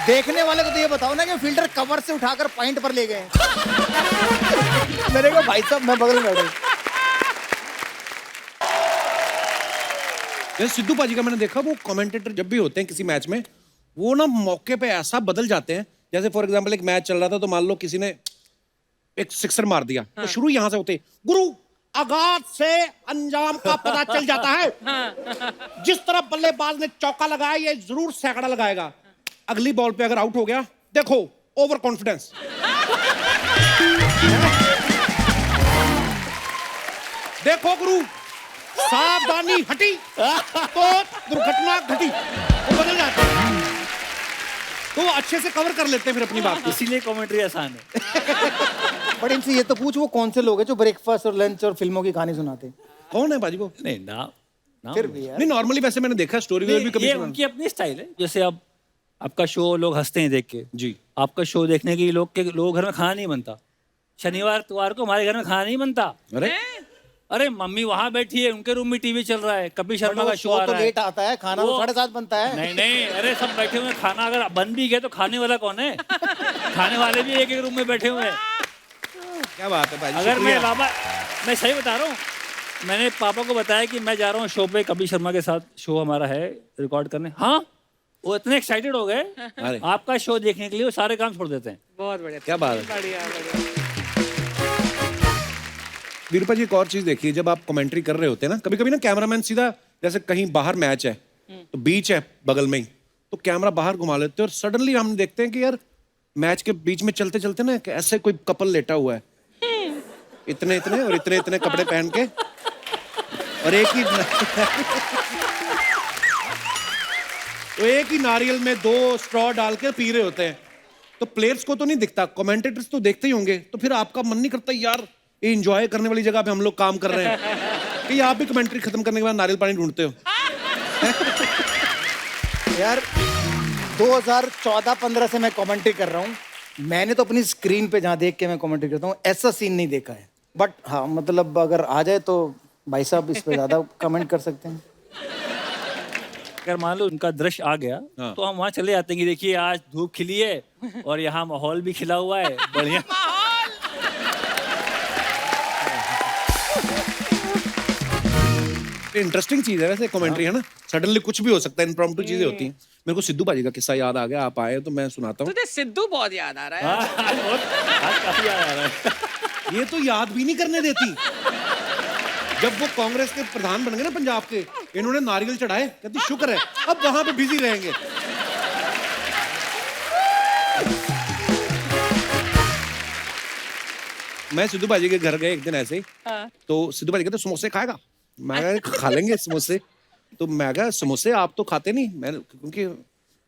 देखने वाले को तो ये बताओ ना कि फिल्टर कवर से उठाकर पॉइंट पर ले गए। मैंने कहा भाई साहब मैं बगल में बैठा। जैसे सिद्धू पाजी का मैंने देखा, वो कमेंटेटर जब भी होते हैं किसी मैच में, वो ना मौके पे ऐसा बदल जाते हैं, जैसे फॉर एग्जांपल एक मैच चल रहा था तो मान लो किसी ने एक सिक्सर मार दिया, तो शुरू यहां से होते गुरु आगाज से अंजाम का पता चल जाता है, जिस तरह बल्लेबाज ने चौका लगाया ये जरूर सैकड़ा लगाएगा, अगली बॉल पे अगर आउट हो गया देखो ओवर कॉन्फिडेंस। देखो गुरु सावधानी हटी तो दुर्घटना घटी, वो बदल जाते हैं, तो वो अच्छे से कवर कर लेते हैं फिर अपनी बात को। इसीलिए कमेंट्री आसान है। बट इनसे ये तो पूछ वो कौन से लोग हैं जो ब्रेकफास्ट और लंच और फिल्मों की कहानी सुनाते हैं? कौन है बाजी को? नहीं ना, ना फिर भी यार नहीं, नॉर्मली वैसे मैंने देखा स्टोरी में भी कभी ये सुना। उनकी अपनी स्टाइल है। जैसे अब आपका शो लोग हंसते हैं देख के, जी। आपका शो देखने के लोग घर में खाना नहीं बनता, शनिवार इतवार को हमारे घर में खाना नहीं बनता। अरे अरे मम्मी वहां बैठी है, उनके रूम में टीवी चल रहा है, कपिल शर्मा का शो आ तो रहा है। लेट आता है, खाना तो वो- 7:30 बनता है। नहीं नहीं, अरे सब बैठे हुए हैं, खाना अगर बन भी गया तो खाने वाला कौन है? खाने वाले भी एक एक रूम में बैठे हुए हैं। क्या बात है भाई, अगर मैं सही बता रहा हूँ, मैंने पापा को बताया कि मैं जा रहा हूँ शो पे, कपिल शर्मा के साथ शो हमारा है रिकॉर्ड करने। हाँ, वो इतने एक्साइटेड हो गए अरे। आपका शो देखने के लिए, वो सारे काम छोड़ देते हैं। बहुत बढ़िया, क्या बात है। बढ़िया बढ़िया। वीरपा जी एक और चीज देखिए, जब आप कमेंट्री कर रहे होते हैं ना, कभी कभी ना कैमरामैन सीधा, जैसे कहीं बाहर मैच है तो बीच है बगल में ही, तो कैमरा बाहर घुमा लेते हैं और सडनली हम देखते हैं कि यार मैच के बीच में चलते चलते ना कि ऐसे कोई कपल लेटा हुआ है, इतने इतने और इतने इतने कपड़े पहन के, और एक ही नारियल में 2 स्ट्रॉ डाल के पी रहे होते हैं। तो प्लेयर्स को तो नहीं दिखता, कमेंटेटर्स तो देखते ही होंगे, तो फिर आपका मन नहीं करता यार ये एंजॉय करने वाली जगह पे हम लोग काम कर रहे हैं कि आप भी कमेंट्री खत्म करने के बाद नारियल पानी ढूंढते हो? यार 2014-15 से मैं कमेंट्री कर रहा हूँ। मैंने तो अपनी स्क्रीन पे जहाँ देख के मैं कमेंट्री करता हूँ ऐसा सीन नहीं देखा है। बट हाँ मतलब अगर आ जाए तो भाई साहब इस पे ज्यादा कमेंट कर सकते हैं। अगर मान लो उनका दृश्य आ गया हाँ। तो हम वहाँ चले जाते हैं कि देखिए आज धूप खिली है और यहाँ माहौल भी खिला हुआ है बढ़िया। इंटरेस्टिंग चीज है वैसे कमेंट्री, है ना? सडनली कुछ भी हो सकता है, इम्प्रॉम्प्टू चीजें होती हैं। मेरे को सिद्धू बाजी का किस्सा याद आ गया, आप आए तो मैं सुनाता हूँ। तुझे सिद्धू बहुत याद आ रहा है। आज काफी याद आ रहा है। ये तो याद भी नहीं करने देती। जब वो कांग्रेस के प्रधान बन गए ना पंजाब के, इन्होंने नारियल चढ़ाए, कहती शुक्र है अब वहां पे बिजी रहेंगे। मैं सिद्धू बाजी के घर गए एक दिन ऐसे ही, तो सिद्धू बाजी कहते समोसे खाएगा? मैं कहा खा लेंगे समोसे। तो मैं कहा समोसे आप तो खाते नहीं, मैंने क्योंकि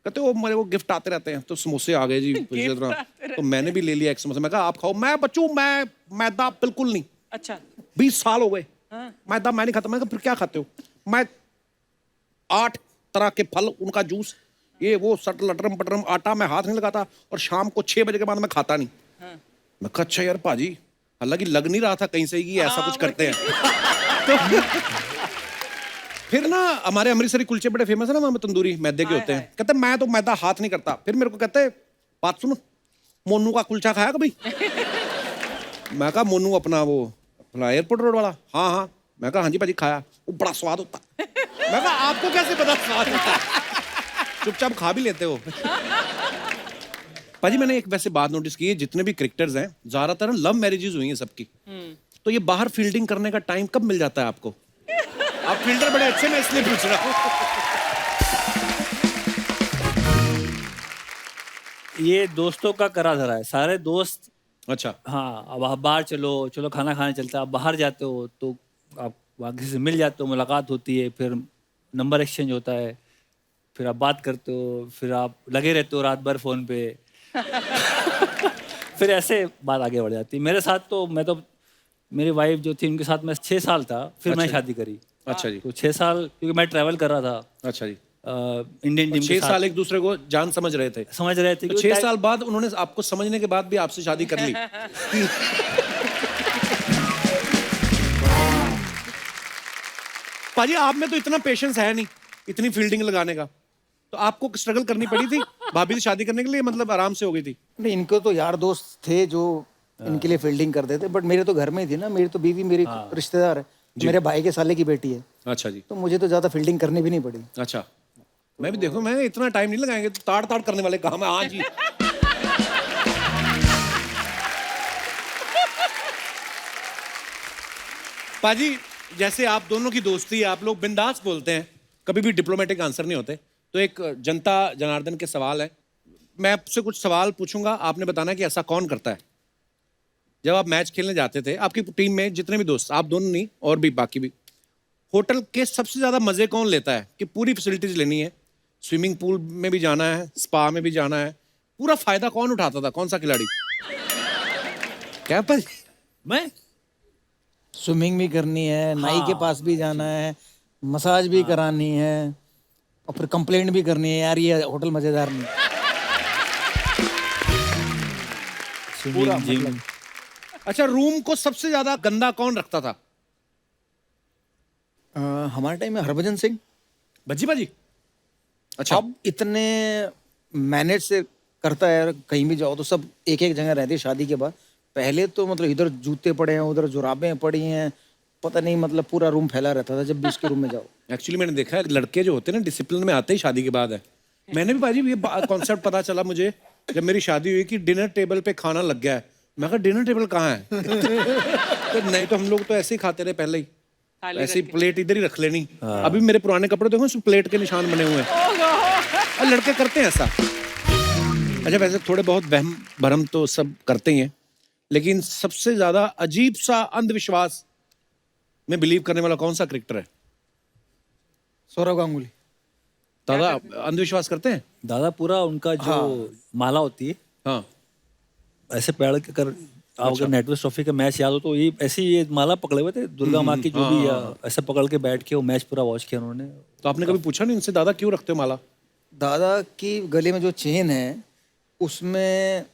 कहते वो गिफ्ट आते रहते हैं, तो समोसे आ गए जी तो मैंने भी ले लिया एक समोसा। मैं कहा आप खाओ। मैं बच्चों मैं मैदा बिल्कुल नहीं, अच्छा 20 साल हो गए मैदा मैं नहीं खाता। मैं कहा फिर क्या खाते हो? मैं 8 तरह के फल, उनका जूस, ये वो सट लटरम पटरम, आटा मैं हाथ नहीं लगाता, और शाम को 6 बजे के बाद मैं खाता नहीं। मैं कहा अच्छा यार पाजी, हालांकि लग नहीं रहा था कहीं से कि ऐसा कुछ करते हैं। तो फिर ना हमारे अमृतसरी कुलचे बड़े फेमस है ना वहां तंदूरी मैदे के होते हैं। कहते मैं तो मैदा हाथ नहीं करता। फिर मेरे को कहते बात सुनो, मोनू का कुलचा खाया कभी? मैं कहा मोनू अपना वो एयरपोर्ट रोड वाला? हाँ हाँ। मैं कहा हाँ जी भाजी खाया, वो बड़ा स्वाद होता है। मैं कहा आपको कैसे पता स्वाद होता है? चुपचाप खा भी लेते हो। पाजी मैंने एक वैसे बात नोटिस की है, जितने भी क्रिकेटर्स हैं ज्यादातर लव मैरिजेस हुई हैं सबकी। तो ये बाहर फील्डिंग करने का टाइम कब मिल जाता है आपको? आप फील्डर बड़े अच्छे, मैं इसलिए पूछ रहा हूँ। ये दोस्तों का करा धरा है, सारे दोस्त। अच्छा हाँ, अब आप बाहर चलो खाना खाने चलते हैं। आप बाहर जाते हो तो आप वहाँ किसी से मिल जाते हो, मुलाकात होती है, फिर नंबर एक्सचेंज होता है, फिर आप बात करते हो, फिर आप लगे रहते हो रात भर फोन पे। फिर ऐसे बात आगे बढ़ जाती है। मेरे साथ तो मेरी वाइफ जो थी उनके साथ मैं 6 साल था, फिर मैं शादी करी। अच्छा जी। तो 6 साल क्योंकि मैं ट्रैवल कर रहा था अच्छा जी। इंडियन टीम 6 साल एक दूसरे को जान समझ रहे थे। समझ रहे थे। तो 6 साल बाद उन्होंने आपको समझने के बाद भी आपसे शादी कर ली। पाजी आप में तो इतना पेशेंस है नहीं इतनी फील्डिंग लगाने का, तो आपको स्ट्रगल करनी पड़ी थी भाभी से शादी करने के लिए? मतलब आराम से हो गई थी? नहीं, इनको तो यार दोस्त थे जो इनके लिए फील्डिंग करते थे, बट मेरे तो घर में ही थी ना। मेरी तो बीवी मेरी रिश्तेदार है, मेरे भाई के साले की बेटी है। अच्छा जी। तो मुझे तो ज्यादा फील्डिंग करनी भी नहीं पड़ी। अच्छा, मैं भी देखो मैं इतना टाइम नहीं लगाएंगे, तो ताड़ ताड़ करने वाले काम है। हाँ जी। पाजी जैसे आप दोनों की दोस्ती है, आप लोग बिंदास बोलते हैं, कभी भी डिप्लोमेटिक आंसर नहीं होते। तो एक जनता जनार्दन के सवाल है, मैं आपसे कुछ सवाल पूछूंगा, आपने बताना कि ऐसा कौन करता है। जब आप मैच खेलने जाते थे, आपकी टीम में जितने भी दोस्त, आप दोनों नहीं और भी बाकी भी, होटल के सबसे ज्यादा मजे कौन लेता है कि पूरी फैसिलिटीज लेनी है, स्विमिंग पूल में भी जाना है, स्पा में भी जाना है, पूरा फायदा कौन उठाता था? कौन सा खिलाड़ी? क्या पर मैं स्विमिंग भी करनी है, नाई के पास भी जाना है, मसाज भी करानी है, और फिर कंप्लेंट भी करनी है यार ये होटल मजेदार नहीं। पूरा जिम। मतलब। अच्छा, रूम को सबसे ज्यादा गंदा कौन रखता था? हमारे टाइम में हरभजन सिंह। भज्जी बाजी। अच्छा। अब इतने मैनेज से करता है, कहीं भी जाओ तो सब एक एक जगह रहते हैं शादी के बाद। पहले तो मतलब इधर जूते पड़े हैं, उधर जुराबें पड़ी हैं, पता नहीं मतलब पूरा रूम फैला रहता था जब भी उसके रूम में जाओ। एक्चुअली मैंने देखा है लड़के जो होते हैं ना डिसिप्लिन में आते ही शादी के बाद है। मैंने भी बाजी ये कॉन्सेप्ट पता चला मुझे जब मेरी शादी हुई कि डिनर टेबल पे खाना लग गया है। मैं कहा डिनर टेबल कहाँ है? तो नहीं, तो हम लोग तो ऐसे ही खाते रहे पहले ही, ऐसे ही प्लेट इधर ही रख लेनी। अभी मेरे पुराने कपड़े देखो उसमें प्लेट के निशान बने हुए हैं, और लड़के करते हैं ऐसा। अच्छा, वैसे थोड़े बहुत वहम भरम तो सब करते ही हैं, लेकिन सबसे ज्यादा अजीब सा अंधविश्वास में बिलीव करने वाला कौन सा क्रिकेटर है? सौरव गांगुली। दादा अंधविश्वास करते हैं? दादा पूरा उनका जो माला होती है, हाँ ऐसे पैर के कर, आप अगर नेटवर्क ट्रॉफी का मैच याद हो तो ये ऐसी ये माला पकड़े हुए थे दुर्गा माँ की, जो भी ऐसे पकड़ के बैठ के वो मैच पूरा वॉच किया उन्होंने। तो आपने कभी पूछा नहीं इनसे, दादा क्यों रखते हो माला? दादा की गले में जो चेन है उसमें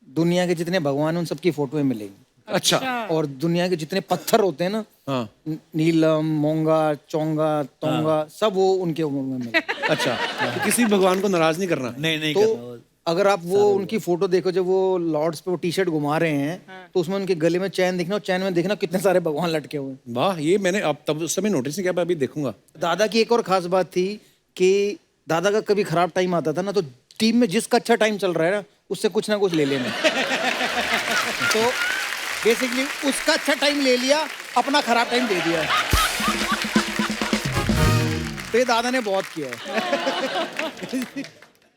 दुनिया के जितने भगवान हैं उन सबकी फोटोएं मिलेंगी। अच्छा। और दुनिया के जितने पत्थर होते हैं ना, हाँ नीलम, मोंगा, चोंगा, तोंगा, सब वो उनके उम्र में मिले। अच्छा, तो किसी भगवान को नाराज नहीं करना। नहीं तो अगर आप वो उनकी फोटो देखो, जब वो लॉर्ड्स पे वो टी शर्ट घुमा रहे हैं तो उसमें उनके गले में चैन देखना, और चैन में देखना कितने सारे भगवान लटके हुए हैं। वाह, ये मैंने अब तब उस समय नोटिस नहीं किया, मैं अभी देखूंगा। दादा की एक और खास बात थी कि दादा का कभी खराब टाइम आता था ना, तो टीम में जिसका अच्छा टाइम चल रहा है ना उससे कुछ ना कुछ ले लेना। तो बेसिकली उसका अच्छा टाइम ले लिया, अपना खराब टाइम दे दिया। तो ये दादा ने बहुत किया है।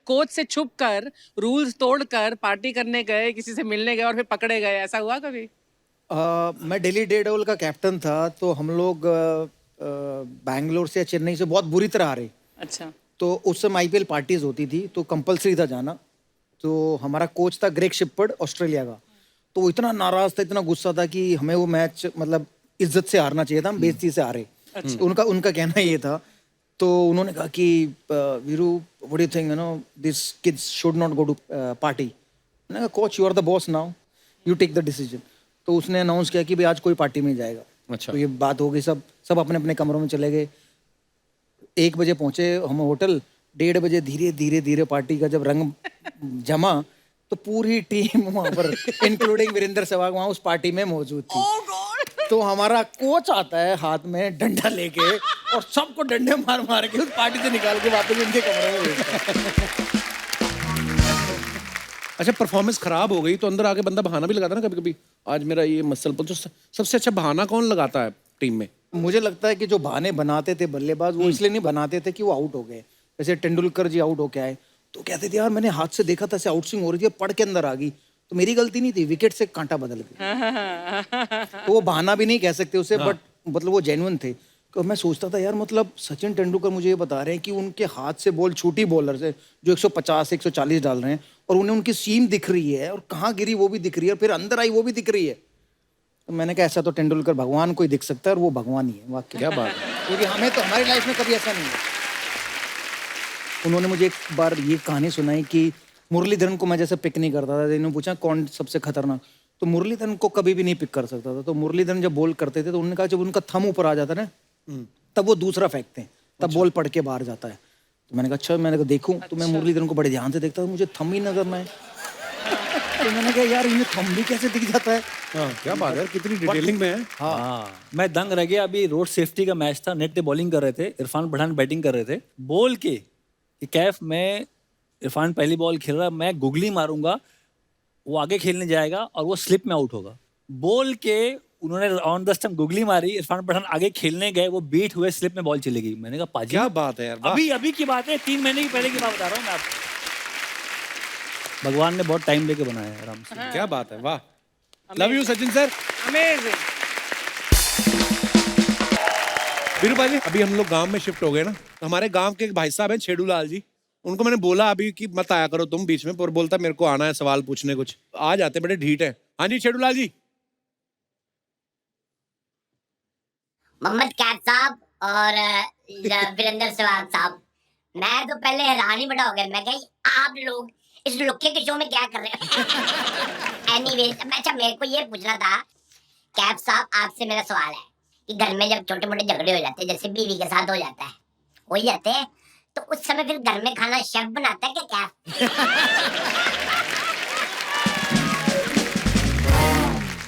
कोच से छुप कर, रूल्स तोड़कर पार्टी करने गए, किसी से मिलने गए और फिर पकड़े गए, ऐसा हुआ कभी? मैं दिल्ली डेयरडेविल का कैप्टन था, तो हम लोग बैंगलोर से या चेन्नई से बहुत बुरी तरह हारे। अच्छा। तो उस समय आईपीएल पार्टीज होती थी, तो कंपलसरी था जाना। तो हमारा कोच था ग्रेग शिपर्ड, ऑस्ट्रेलिया का। तो वो इतना नाराज था, इतना गुस्सा था कि हमें वो मैच मतलब इज्जत से हारना चाहिए था, हम बेइज्जती से हारे। उनका कहना ये था। तो उन्होंने कहा कि Veeru, what do you think, you know, this kids should not go to party. मैंने कहा coach, you are the boss now, you take the decision. तो उसने अनाउंस किया कि भाई आज कोई पार्टी में जाएगा। अच्छा। तो ये बात हो गई, सब अपने अपने कमरों में चले गए। 1 बजे पहुंचे हम होटल, 1:30 बजे धीरे धीरे धीरे पार्टी का जब रंग जमा, तो पूरी टीम वहां पर इंक्लूडिंग वीरेंद्र सहवाग वहां उस पार्टी में मौजूद थी। तो हमारा कोच आता है हाथ में डंडा लेके और सबको डंडे मार मार के उस पार्टी से निकाल के वापस उनके कमरे में भेजता है। अच्छा, परफॉर्मेंस खराब हो गई तो अंदर आके बंदा बहाना भी लगाता ना कभी कभी, आज मेरा ये मसल पर। तो सबसे अच्छा बहाना कौन लगाता है टीम में? मुझे लगता है कि जो बहाने बनाते थे बल्लेबाज, वो इसलिए नहीं बनाते थे कि वो आउट हो गए। जैसे तेंदुलकर जी आउट होके आए तो कहते थे यार मैंने हाथ से देखा था, ऐसे आउट स्विंग हो रही थी, पड़ के अंदर आ गई, तो मेरी गलती नहीं थी, विकेट से कांटा बदल गया। तो वो बहाना भी नहीं कह सकते उसे, बट मतलब वो जेन्युइन थे। तो मैं सोचता था यार, मतलब सचिन तेंदुलकर मुझे ये बता रहे हैं कि उनके हाथ से बॉल छोटी बॉलर से जो 150 140 डाल रहे हैं, और उन्हें उनकी सीम दिख रही है, और कहाँ गिरी वो भी दिख रही है, और फिर अंदर आई वो भी दिख रही है। तो मैंने कहा ऐसा तो तेंदुलकर भगवान को ही दिख सकता है, और वो भगवान ही है वाकई। क्या बात है। क्योंकि हमें तो हमारी लाइफ में कभी ऐसा नहीं है। उन्होंने मुझे एक बार ये कहानी सुनाई कि मुरलीधरन को मैं जैसे पिक नहीं करता था, इन्होंने पूछा कौन सबसे खतरनाक, तो मुरलीधरन को कभी भी नहीं पिक कर सकता था। तो मुरलीधरन जब बॉल करते थे तो उन्होंने कहा जब उनका थंब ऊपर आ जाता ना, तब वो दूसरा फेंकते हैं, तब बॉल पड़ के बाहर जाता है। तो मैंने कहा अच्छा, मैंने कहा देखूं। तो मैं मुरलीधरन को बड़े ध्यान से देखता था, मुझे थंब ही नजर ना आए। तो मैंने कहा यार इन्हें थंब भी कैसे दिख जाता है। हाँ, क्या बात है, कितनी डिटेलिंग में है। हाँ, मैं दंग रह गया। अभी रोड सेफ्टी का मैच था, नेट पे बॉलिंग कर रहे थे, इरफान पठान बैटिंग कर रहे थे। बोल के कैफ में इरफान पहली बॉल खेल रहा, मैं गुगली मारूंगा, वो आगे खेलने जाएगा और वो स्लिप में आउट होगा। बोल के उन्होंने ऑन द स्टंप गुगली मारी, इरफान पठान आगे खेलने गए, वो बीट हुए, स्लिप में बॉल चली गई। मैंने कहा पाजी क्या बात है यार, वाह। अभी की बात है, 3 महीने की पहले की बात बता रहा हूँ मैं आपको। भगवान ने बहुत टाइम लेके बनाया है, आराम से। क्या बात है, वाह। Love you Sachin sir. Amazing. Veeru भाई, अभी हम लोग गांव में शिफ्ट हो गए ना, तो हमारे गांव के एक भाई साहब हैं छेड़ूलाल जी, उनको मैंने बोला अभी कि मत आया करो तुम बीच में, पर बोलता मेरे को आना है सवाल पूछने कुछ। आ जाते, बड़े ढीठ है। हाँ जी छेड़ूलाल जी। मोहम्मद कैफ साहब और वीरेंद्र सहवाग साहब, मैं तो पहले हैरान ही बड़ा हो गया। मैं कहा आप लोग इस लुक्के के शो में क्या कर रहे हो। एनीवेज, अच्छा मेरे को ये पूछना था कैफ साहब, आपसे मेरा सवाल है कि घर में जब छोटे मोटे झगड़े हो जाते हैं, जैसे बीवी के साथ हो जाता है, हो ही जाते हैं, तो उस समय फिर घर में खाना शेफ बनाता है क्या कैफ?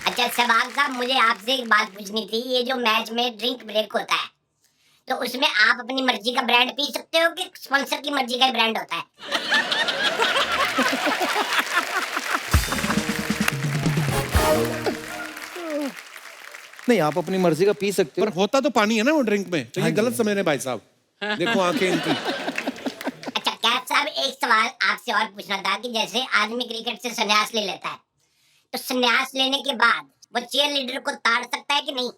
अच्छा सहवाग साहब, मुझे आपसे एक बात पूछनी थी। ये जो मैच में ड्रिंक ब्रेक होता है, तो उसमें आप अपनी मर्जी का ब्रांड पी सकते हो कि स्पॉन्सर की मर्जी का ब्रांड होता है? नहीं, आप अपनी मर्जी का पी सकते हो, पर होता तो पानी है ना वो ड्रिंक में, तो ये गलत समझ रहे भाई साहब। देखो आंखें इनकी। अच्छा कैफ साहब, एक सवाल आपसे और पूछना था कि जैसे आदमी क्रिकेट से संन्यास ले लेता है, तो संन्यास लेने के बाद वो चीयर लीडर को ताड़ सकता है कि कि नहीं?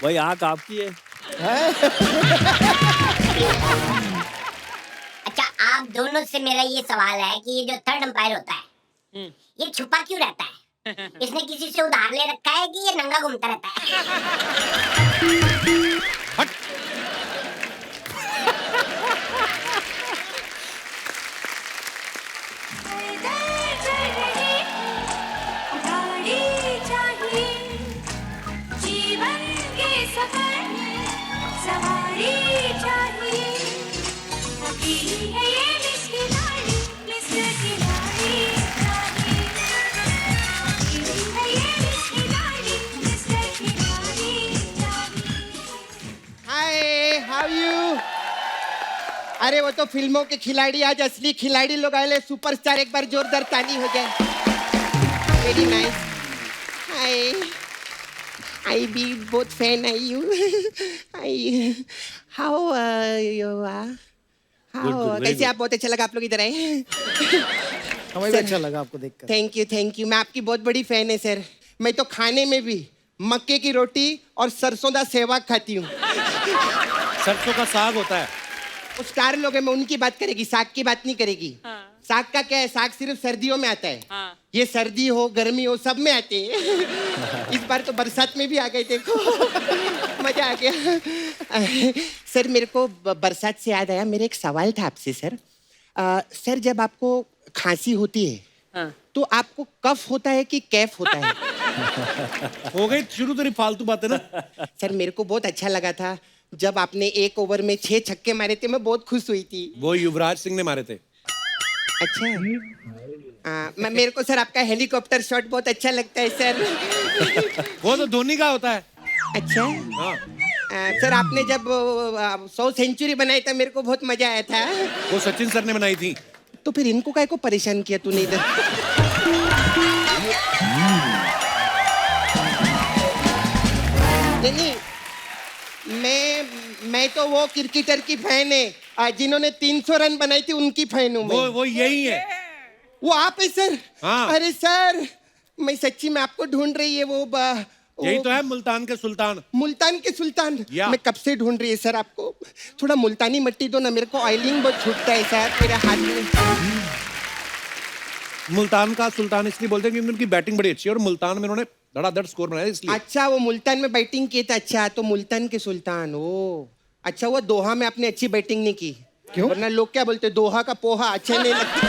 भाई आँख आपकी है। अच्छा, आप दोनों से मेरा ये सवाल है कि ये जो थर्ड अंपायर होता है, ये छुपा क्यों रहता है? इसने किसी से उधार ले रखा है कि ये नंगा घूमता रहता है? जीवन के सफर सवारी चाहिए, अकेली है ये मिस खिलाड़ी चाहिए, अकेली है ये मिस खिलाड़ी चाहिए। हाय, हाउ यू? अरे वो तो फिल्मों के खिलाड़ी, आज असली खिलाड़ी लोग आए ले। सुपरस्टार, एक बार जोरदार ताली हो जाए। Very nice. Hi, I be बहुत fan I you. I how you are? How कैसे आप? बहुत अच्छा लगा आप लोग इधर आए। हमें भी अच्छा लगा आपको देखकर। Thank you, thank you. मैं आपकी बहुत बड़ी फैन है सर। मैं तो खाने में भी मक्के की रोटी और सरसों का सेवा खाती हूँ। सरसों का साग होता है। वो स्टार लोग हैं, मैं उनकी बात करेगी, साग की बात नहीं करेगी। साग का क्या है? साग सिर्फ सर्दियों में आता है। ये सर्दी हो गर्मी हो सब में आते हैं। इस बार तो बरसात में भी आ गए, देखो। मजा आ गया। सर मेरे को बरसात से याद आया, मेरा एक सवाल था आपसे सर। सर जब आपको खांसी होती है तो आपको कफ होता है कि कैफ होता है? हो गई शुरू तेरी फालतू बातें ना। सर मेरे को बहुत अच्छा लगा था जब आपने एक ओवर में 6 छक्के मारे थे, मैं बहुत खुश हुई थी। वो युवराज सिंह ने मारे थे। अच्छा, मैं मेरे को सर आपका हेलीकॉप्टर शॉट बहुत अच्छा लगता है सर। वो तो धोनी का होता है। अच्छा हाँ। सर आपने जब 100 सेंचुरी बनाई था मेरे को बहुत मजा आया था। वो सचिन सर ने बनाई थी। तो फिर इनको काय को परेशान किया तूने इधर? नहीं, मैं तो वो क्रिकेटर की फैन है जिन्होंने 300 रन बनाई थी, उनकी फैन हूँ मैं। वो यही है। वो आप है सर? हाँ। अरे सर मैं सच्ची में आपको ढूंढ रही है वो यही तो है मुल्तान के सुल्तान। मुल्तान के सुल्तान। या। मैं कब से ढूंढ रही है सर आपको। थोड़ा मुल्तानी मिट्टी दो ना, मेरे को ऑयलिंग बहुत छूटता है सर मेरे हाथ में। मुल्तान का सुल्तान इसलिए बोलते हैं क्योंकि उनकी बैटिंग बड़ी अच्छी है और मुल्तान में उन्होंने धड़ाधड़ स्कोर बनाया इसलिए। अच्छा वो मुल्तान में बैटिंग की था। अच्छा तो मुल्तान के सुल्तान। ओ अच्छा, वो दोहा में आपने अच्छी बैटिंग नहीं की? क्यों? वरना लोग क्या बोलते, दोहा का पोहा अच्छा नहीं लगता।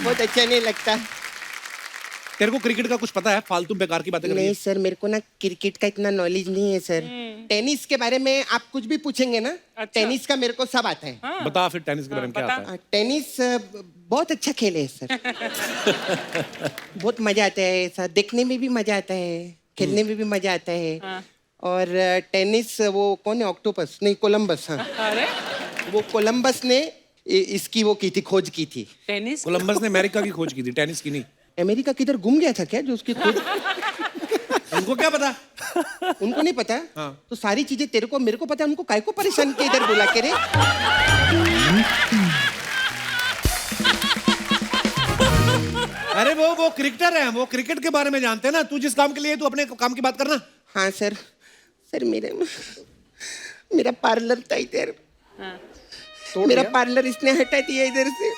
बहुत अच्छा नहीं लगता। तेरे को क्रिकेट का कुछ पता है? फालतू बेकार की बातें कर रही नहीं है। सर मेरे को ना क्रिकेट का इतना नॉलेज नहीं है सर। टेनिस के बारे में आप कुछ भी पूछेंगे ना, टेनिस का मेरे को सब आता है। बता फिर टेनिस के बारे में क्या आता है? टेनिस बहुत अच्छा खेल है सर। बहुत मजा आता है सर, देखने में भी मजा आता है, खेलने में भी मजा आता है। और टेनिस वो कौन है, ऑक्टोपस नहीं कोलंबस। हाँ अरे वो कोलंबस ने इसकी वो की थी, खोज की थी। टेनिस कोलंबस ने अमेरिका की खोज की थी, टेनिस की नहीं। अमेरिका किधर गुम गया था क्या जो उसकी खोज? उनको क्या पता? उनको नहीं पता। हाँ। तो सारी चीजें तेरे को मेरे को पता है, उनको काय को परेशान किया इधर बुला के रे? अरे वो क्रिकेटर है, वो क्रिकेट के बारे में जानते हैं ना। तू जिस काम के लिए तू अपने काम की बात करना। हाँ सर। सर मेरा पार्लर था इधर। मेरा पार्लर इसने हटा दिया इधर से।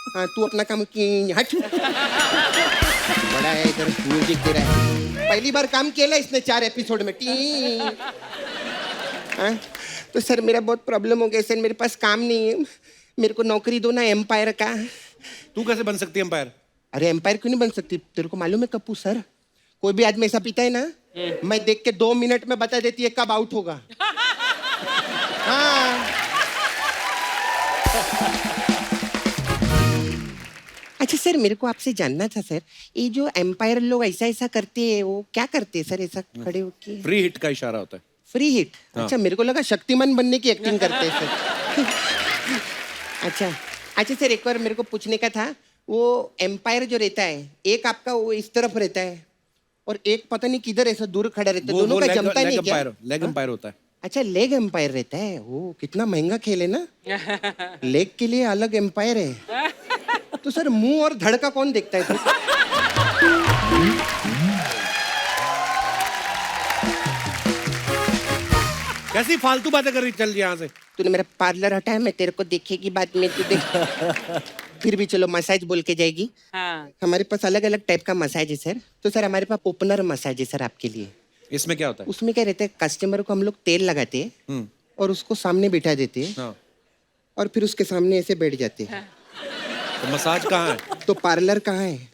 हाँ तू अपना काम की हट। बड़ा है इधर म्यूजिक दे रहा है। पहली बार काम किया इसने 4 एपिसोड में। हाँ तो सर मेरा बहुत प्रॉब्लम हो गया सर, मेरे पास काम नहीं है। मेरे को नौकरी दो ना एम्पायर का। तू कैसे बन सकती है एम्पायर? अरे एम्पायर क्यों नहीं बन सकती? तेरे को मालूम है कप्पू सर, कोई भी आदमी ऐसा पीता है ना, मैं देख के 2 मिनट में बता देती है कब आउट होगा। हाँ। अच्छा सर मेरे को आपसे जानना था सर, ये जो एम्पायर लोग ऐसा ऐसा करते हैं वो क्या करते हैं सर ऐसा खड़े होके? फ्री हिट का इशारा होता है। Free hit? हाँ। अच्छा मेरे को लगा शक्तिमान बनने की एक्टिंग करते हैं सर। अच्छा अच्छा सर एक बार मेरे को पूछने का था, वो एम्पायर जो रहता है एक आपका वो इस तरफ रहता है और एक पता नहीं किधर ऐसा दूर खड़ा रहता है, दोनों का जमता नहीं क्या? लेग एम्पायर होता है। अच्छा लेग एम्पायर रहता है। वो कितना महंगा खेल है ना। लेग के लिए अलग एम्पायर है। तो सर मुंह और धड़ का कौन देखता है तो? कैसी फालतू बातें कर रही, चल यहाँ से। तूने मेरा पार्लर हटाया, मैं तेरे को देखेगी बाद में तू देख। फिर भी चलो मसाज बोल के जाएगी। हाँ हमारे पास अलग अलग टाइप का मसाज है सर। तो सर हमारे पास ओपनर मसाज है सर आपके लिए। इसमें क्या होता है? उसमें क्या रहता है, कस्टमर को हम लोग तेल लगाते हैं और उसको सामने बिठा देते हैं हाँ। और फिर उसके सामने ऐसे बैठ जाते हैं। तो मसाज कहाँ है? तो पार्लर कहाँ है?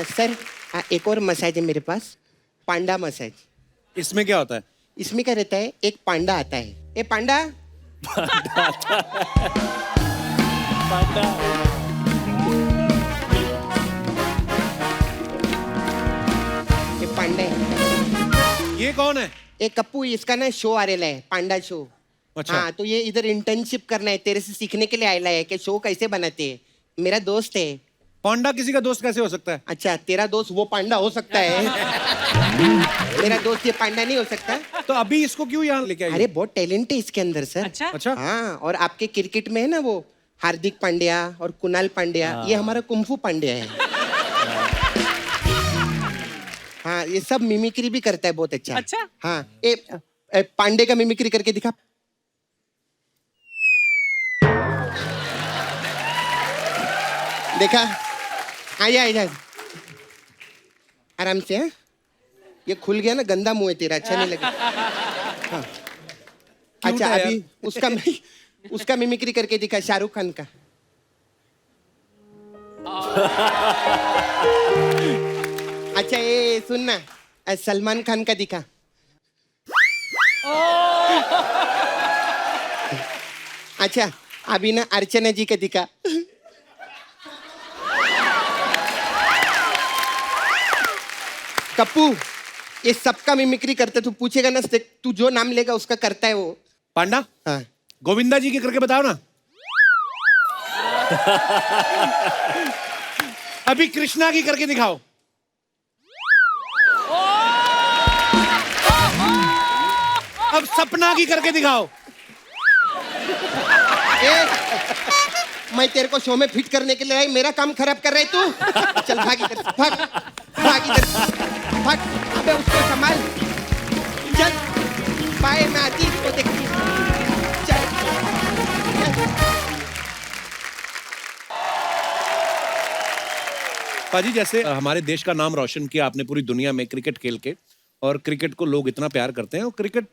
सर एक और मसाज है मेरे पास, पांडा मसाज। इसमें क्या होता है? इसमें क्या रहता है, एक पांडा आता है। ए पांडा, ये पांडा है। ये कौन है? ए कप्पू, इसका ना शो आ रहा है, पांडा शो। अच्छा। हाँ, तो ये इधर इंटर्नशिप करना है, तेरे से सीखने के लिए आयला है कि शो कैसे बनाते हैं। मेरा दोस्त है। पांडा किसी का दोस्त कैसे हो सकता है? अच्छा, तेरा दोस्त वो पांडा हो सकता है। मेरा दोस्त ये पांडा नहीं हो सकता। तो अभी इसको क्यों यहाँ लेके आई? अरे बहुत टैलेंट है इसके अंदर सर। अच्छा अच्छा। हाँ, और आपके क्रिकेट में है ना वो हार्दिक पांड्या और कुणाल पांड्या, ये हमारा कुंफू पांड्या है। हाँ, ये सब मिमिक्री भी करता है बहुत अच्छा। अच्छा। हाँ, ए पांडे का मिमिक्री करके दिखा। देखा? आजा आजा, आराम से। हाँ, ये खुल गया ना, गंदा मुंह है तेरा, अच्छा नहीं लगा। हाँ। अच्छा, है अभी उसका मिमिक्री करके दिखा, शाहरुख खान का। अच्छा, ये सुन ना, सलमान खान का दिखा। अच्छा, अभी ना अर्चना जी का दिखा। कप्पू, ये सबका मिमिक्री करते, तू पूछेगा ना, तू जो नाम लेगा उसका करता है वो। पांडा, हाँ। गोविंदा जी के करके बताओ ना। अभी कृष्णा की करके दिखाओ। अब सपना की करके दिखाओ। मैं तेरे को शो में फिट करने के लिए आई, मेरा काम खराब कर रहे तू। चल भाग इधर, भाग भाग इधर, भाग। अबे उसको संभाल, चल। बाय, मैं आती इसको देखती हूँ। चल, पाजी, जैसे हमारे देश का नाम रोशन किया आपने पूरी दुनिया में क्रिकेट खेल के, और क्रिकेट को लोग इतना प्यार करते हैं, और क्रिकेट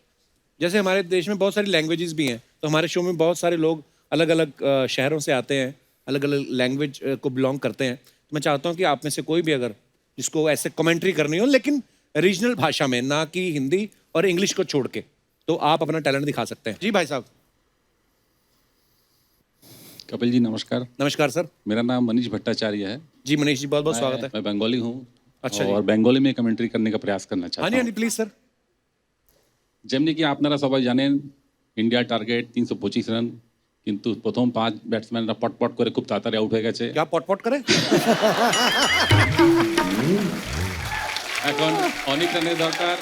जैसे हमारे देश में बहुत सारी लैंग्वेजेस भी हैं, तो हमारे शो में बहुत सारे लोग अलग अलग शहरों से आते हैं, अलग अलग लैंग्वेज को बिलोंग करते हैं। तो मैं चाहता हूँ कि आप में से कोई भी अगर जिसको ऐसे कमेंट्री करनी हो, लेकिन रीजनल भाषा में, ना कि हिंदी और इंग्लिश को छोड़ के, तो आप अपना टैलेंट दिखा सकते हैं। जी भाई साहब। कपिल जी नमस्कार। नमस्कार सर। मेरा नाम मनीष भट्टाचार्य है। जी मनीष जी, बहुत बहुत स्वागत है। मैं बंगाली हूँ। अच्छा और बंगाली में कमेंट्री करने का प्रयास करना हाँ चाहता जी, हूँ। हाँ जी, प्लीज सर। যেমনি কি আপনারা সবাই জানেন ইন্ডিয়ার টার্গেট 325 রান, কিন্তু প্রথম 5 ব্যাটসম্যানরা পটপট করে খুব তাড়াতাড়ি আউট হয়ে গেছে। क्या पॉट करे? এখন অনেক রানের দরকার,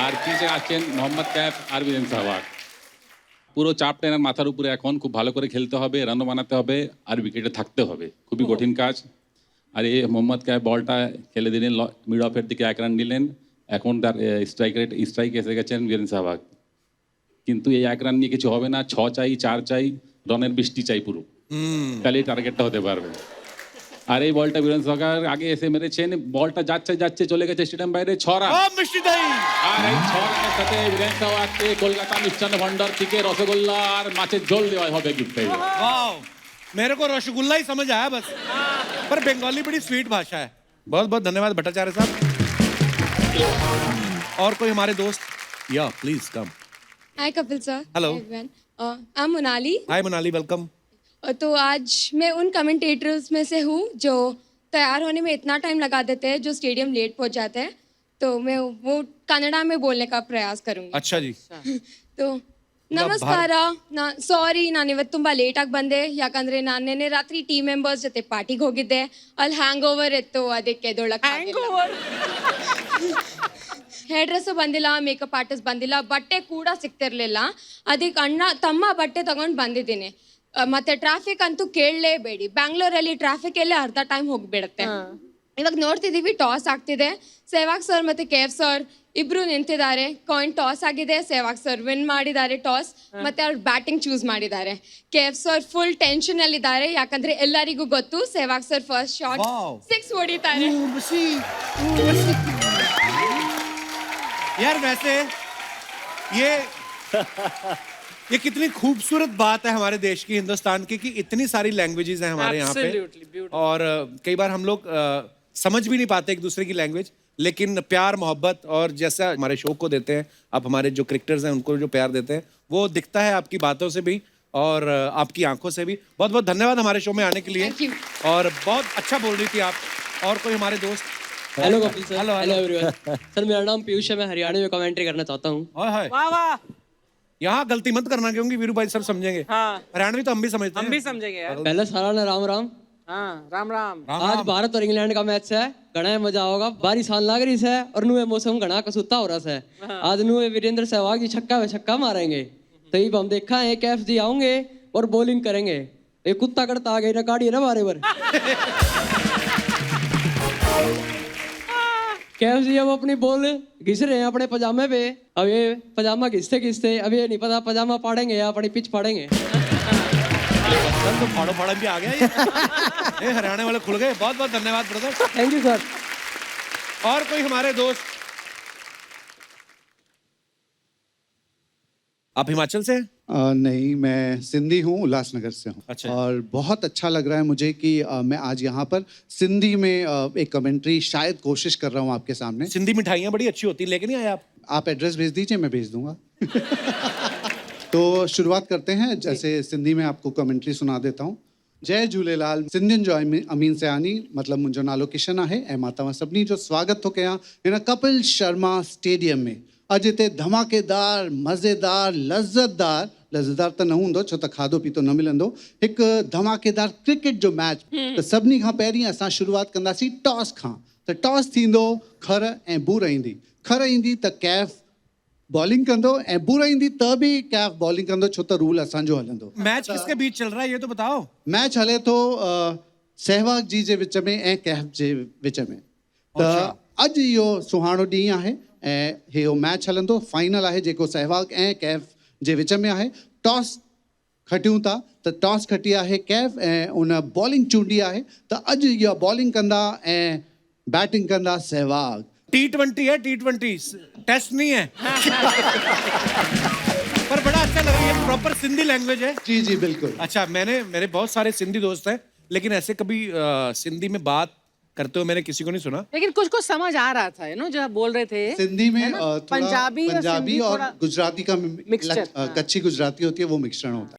আর পিছে আছেন মোহাম্মদ ক্যাফ আর বীরেন সেহবাগ। পুরো চাপটা এনার মাথার উপরে, এখন খুব ভালো করে খেলতে হবে, রানও বানাতে হবে, আর উইকেটে থাকতে হবে। খুবই কঠিন কাজ। আর এই মোহাম্মদ ক্যাফ বলটা খেলে দিলেন মিড অফের দিকে, 1 রান নিলেন। এখন তার স্ট্রাইক এসে গেছেন বীরেন সেহবাগ। কিন্তু এই 1 রান নিয়ে কিছু হবে না, 6 চাই, 4 চাই, রানের বৃষ্টি চাই পুরো, তাহলেই টার্গেটটা হতে পারবে। আর এই বলটা বীরেন সেহবাগ আগে এসে মেরেছেন, বলটা যাচ্ছে যাচ্ছে চলে গেছে স্টেডিয়াম বাইরে, 6 রান। মিষ্টি দই। আর এই 6 রানের সাথে বীরেন সেহবাগকে কলকাতা মিষ্টান্ন ভান্ডার থেকে রসগোল্লা আর মাছের ঝোল দেওয়া হবে गिफ्ट में। वाह, मेरे को रसगुल्ला ही समझ आया बस, पर बंगाली बड़ी स्वीट भाषा है। बहुत बहुत धन्यवाद भट्टाचार्य साहब। और कोई हमारे दोस्त? या please come. Hi Kapil sir. Hello. I am Monali. Hi Monali, welcome. तो आज मैं उन कमेंटेटर्स में से हूँ जो तैयार होने में इतना टाइम लगा देते हैं, जो स्टेडियम लेट पहुँच जाते हैं। तो मैं वो कन्नड़ा में बोलने का प्रयास करूँगी। अच्छा जी। तो ನಮಸ್ಕಾರ ಸಾರಿ ನಾನು ಇವತ್ತು ತುಂಬಾ ಲೇಟಾಗಿ ಬಂದೆ ಯಾಕಂದ್ರೆ ನಾನು ನಿನ್ನೆ ರಾತ್ರಿ ಟೀಮ್ ಮೆಂಬರ್ಸ್ ಜೊತೆ ಪಾರ್ಟಿಗೆ ಹೋಗಿದ್ದೆ ಅಲ್ಲಿ ಹ್ಯಾಂಗ್ ಓವರ್ ಇತ್ತು ಅದಕ್ಕೆ ಎದ್ದೊಳಕ್ಕೆ ಹೇರ್ ಡ್ರೆಸ್ಸು ಬಂದಿಲ್ಲ ಮೇಕಪ್ ಆರ್ಟಿಸ್ಟ್ ಬಂದಿಲ್ಲ ಬಟ್ಟೆ ಕೂಡ ಸಿಗ್ತಿರ್ಲಿಲ್ಲ ಅದಕ್ಕೆ ತಮ್ಮ ಬಟ್ಟೆ ತಗೊಂಡು ಬಂದಿದ್ದೀನಿ ಮತ್ತೆ ಟ್ರಾಫಿಕ್ ಅಂತೂ ಕೇಳಲೇಬೇಡಿ ಬ್ಯಾಂಗ್ಳೂರಲ್ಲಿ ಟ್ರಾಫಿಕ್ ಎಲ್ಲೇ ಅರ್ಧ ಟೈಮ್ ಹೋಗ್ಬಿಡುತ್ತೆ ಇವಾಗ ನೋಡ್ತಿದೀವಿ ಟಾಸ್ ಆಗ್ತಿದೆ ಸೆಹ್ವಾಗ್ ಸರ್ ಮತ್ತೆ KF ಸರ್ ಇಬ್ರು ನಿಂತಿದ್ದಾರೆ ಕಾಯಿನ್ ಟಾಸ್ ಆಗಿದೆ ಸೆಹ್ವಾಗ್ ಸರ್ ವಿನ್ ಮಾಡಿದ್ದಾರೆ ಟಾಸ್ ಮತ್ತೆ ಅವ್ರು ಬ್ಯಾಟಿಂಗ್ ಚೂಸ್ ಮಾಡಿದ್ದಾರೆ KF ಸರ್ ಫುಲ್ ಟೆನ್ಷನ್ ಅಲ್ಲಿ ಇದ್ದಾರೆ ಯಾಕಂದ್ರೆ ಎಲ್ಲರಿಗೂ ಗೊತ್ತು ಸೆಹ್ವಾಗ್ ಸರ್ ಫಸ್ಟ್ ಶಾಟ್ 6 ಹೊಡಿತಾರೆ यार वैसे ये कितनी खूबसूरत बात है हमारे देश की हिंदुस्तान की कि इतनी सारी लैंग्वेजेस हैं हमारे यहाँ पे और कई बार हम लोग समझ भी नहीं पाते एक दूसरे की लैंग्वेज लेकिन प्यार मोहब्बत और जैसा हमारे शो को देते हैं आप हमारे जो क्रिकेटर्स हैं उनको जो प्यार देते हैं वो दिखता है आपकी बातों से भी और आपकी आंखों से भी बहुत बहुत धन्यवाद हमारे शो में आने के लिए और बहुत अच्छा बोल रही थी आप और कोई हमारे दोस्त hello Kapil sir hello everyone sir मेरा नाम पीयूष है मैं हरियाणा में कमेंट्री करना चाहता हूँ वाह वाह यहाँ गलती मत करना क्योंकि वीरू भाई सब समझेंगे हरियाणवी तो हम भी समझते हैं हम भी समझेंगे यार पहले सारा ने राम राम हाँ राम राम आज भारत और इंग्लैंड का मैच है घना मजा होगा बारिश आने लग रही है और नुए मौसम घना कसूता हो रहा है आज नुए वीरेंद्र सहवाग जी छक्का पे छक्का मारेंगे तो अब हम देखा है KF जी आएंगे और बॉलिंग करेंगे ये कुत्ता करता आ गई ना काढ़ी ना बारे बार KF जी अब अपनी बॉल घिस रहे हैं अपने पजामे पे अब ये पजामा घिसते घिसते अब ये नहीं पता पजामा पाड़ेंगे या अपनी पिच पाड़ेंगे तो फाड़ो फाड़ा भी आ गया ये हरियाणा वाले खुल गए बहुत बहुत धन्यवाद ब्रदर थैंक यू सर और कोई हमारे दोस्त आप हिमाचल से नहीं मैं सिंधी हूँ उल्लासनगर से हूँ अच्छा। और बहुत अच्छा लग रहा है मुझे कि मैं आज यहाँ पर सिंधी में एक कमेंट्री शायद कोशिश कर रहा हूँ आपके सामने सिंधी मिठाइयाँ बड़ी अच्छी होती है लेके नहीं आए आप एड्रेस भेज दीजिए मैं भेज दूंगा तो शुरुआत करते हैं जैसे सिंधी में आपको कमेंट्री सुना देता हूँ जय झूलेलाल सिंधियुनि जो अमीन सयानी मतलब मुंहिंजो नालो किशन आहे ऐं मां तव्हां सभिनी जो स्वागत थो कयां हिन कपिल शर्मा स्टेडियम में अॼु हिते धमाकेदार मज़ेदार लज़्ज़तदार त न हूंदो छो त खाधो पीतो न मिलंदो हिकु धमाकेदार क्रिकेट जो मैच त सभिनी खां पहिरीं असां शुरूआत कंदासीं टॉस खां त टॉस थींदो खर ऐं बूर ईंदी खर ईंदी त KF बॉलिंग कंदो ऐं बूर ईंदी त बि KF बॉलिंग कंदो छो त रूल असांजो हलंदो मैच किसके बीच चल रहा है ये तो बताओ मैच हले थो सहवाग जी जे विच में ऐं KF जे विच में त अॼु इहो सुहानो ॾींहुं आहे ऐं इहो मैच हलंदो फाइनल आहे जेको सहवाग ऐं KF जे विच में आहे टॉस खटियूं था त टॉस खटी आहे KF ऐं उन बॉलिंग चूंडी आहे त अॼु इहा बॉलिंग कंदा ऐं बैटिंग कंदा सहवाग T20 है T20 टेस्ट नहीं है पर बड़ा अच्छा लग रहा है प्रॉपर सिंधी लैंग्वेज है जी जी बिल्कुल अच्छा मेरे बहुत सारे सिंधी दोस्त हैं लेकिन ऐसे कभी सिंधी में बात करते हुए मैंने किसी को नहीं सुना लेकिन कुछ कुछ समझ आ रहा था जो आप बोल रहे थे सिंधी में पंजाबी और गुजराती का मिक्सचर कच्ची गुजराती होती है वो मिश्रण होता है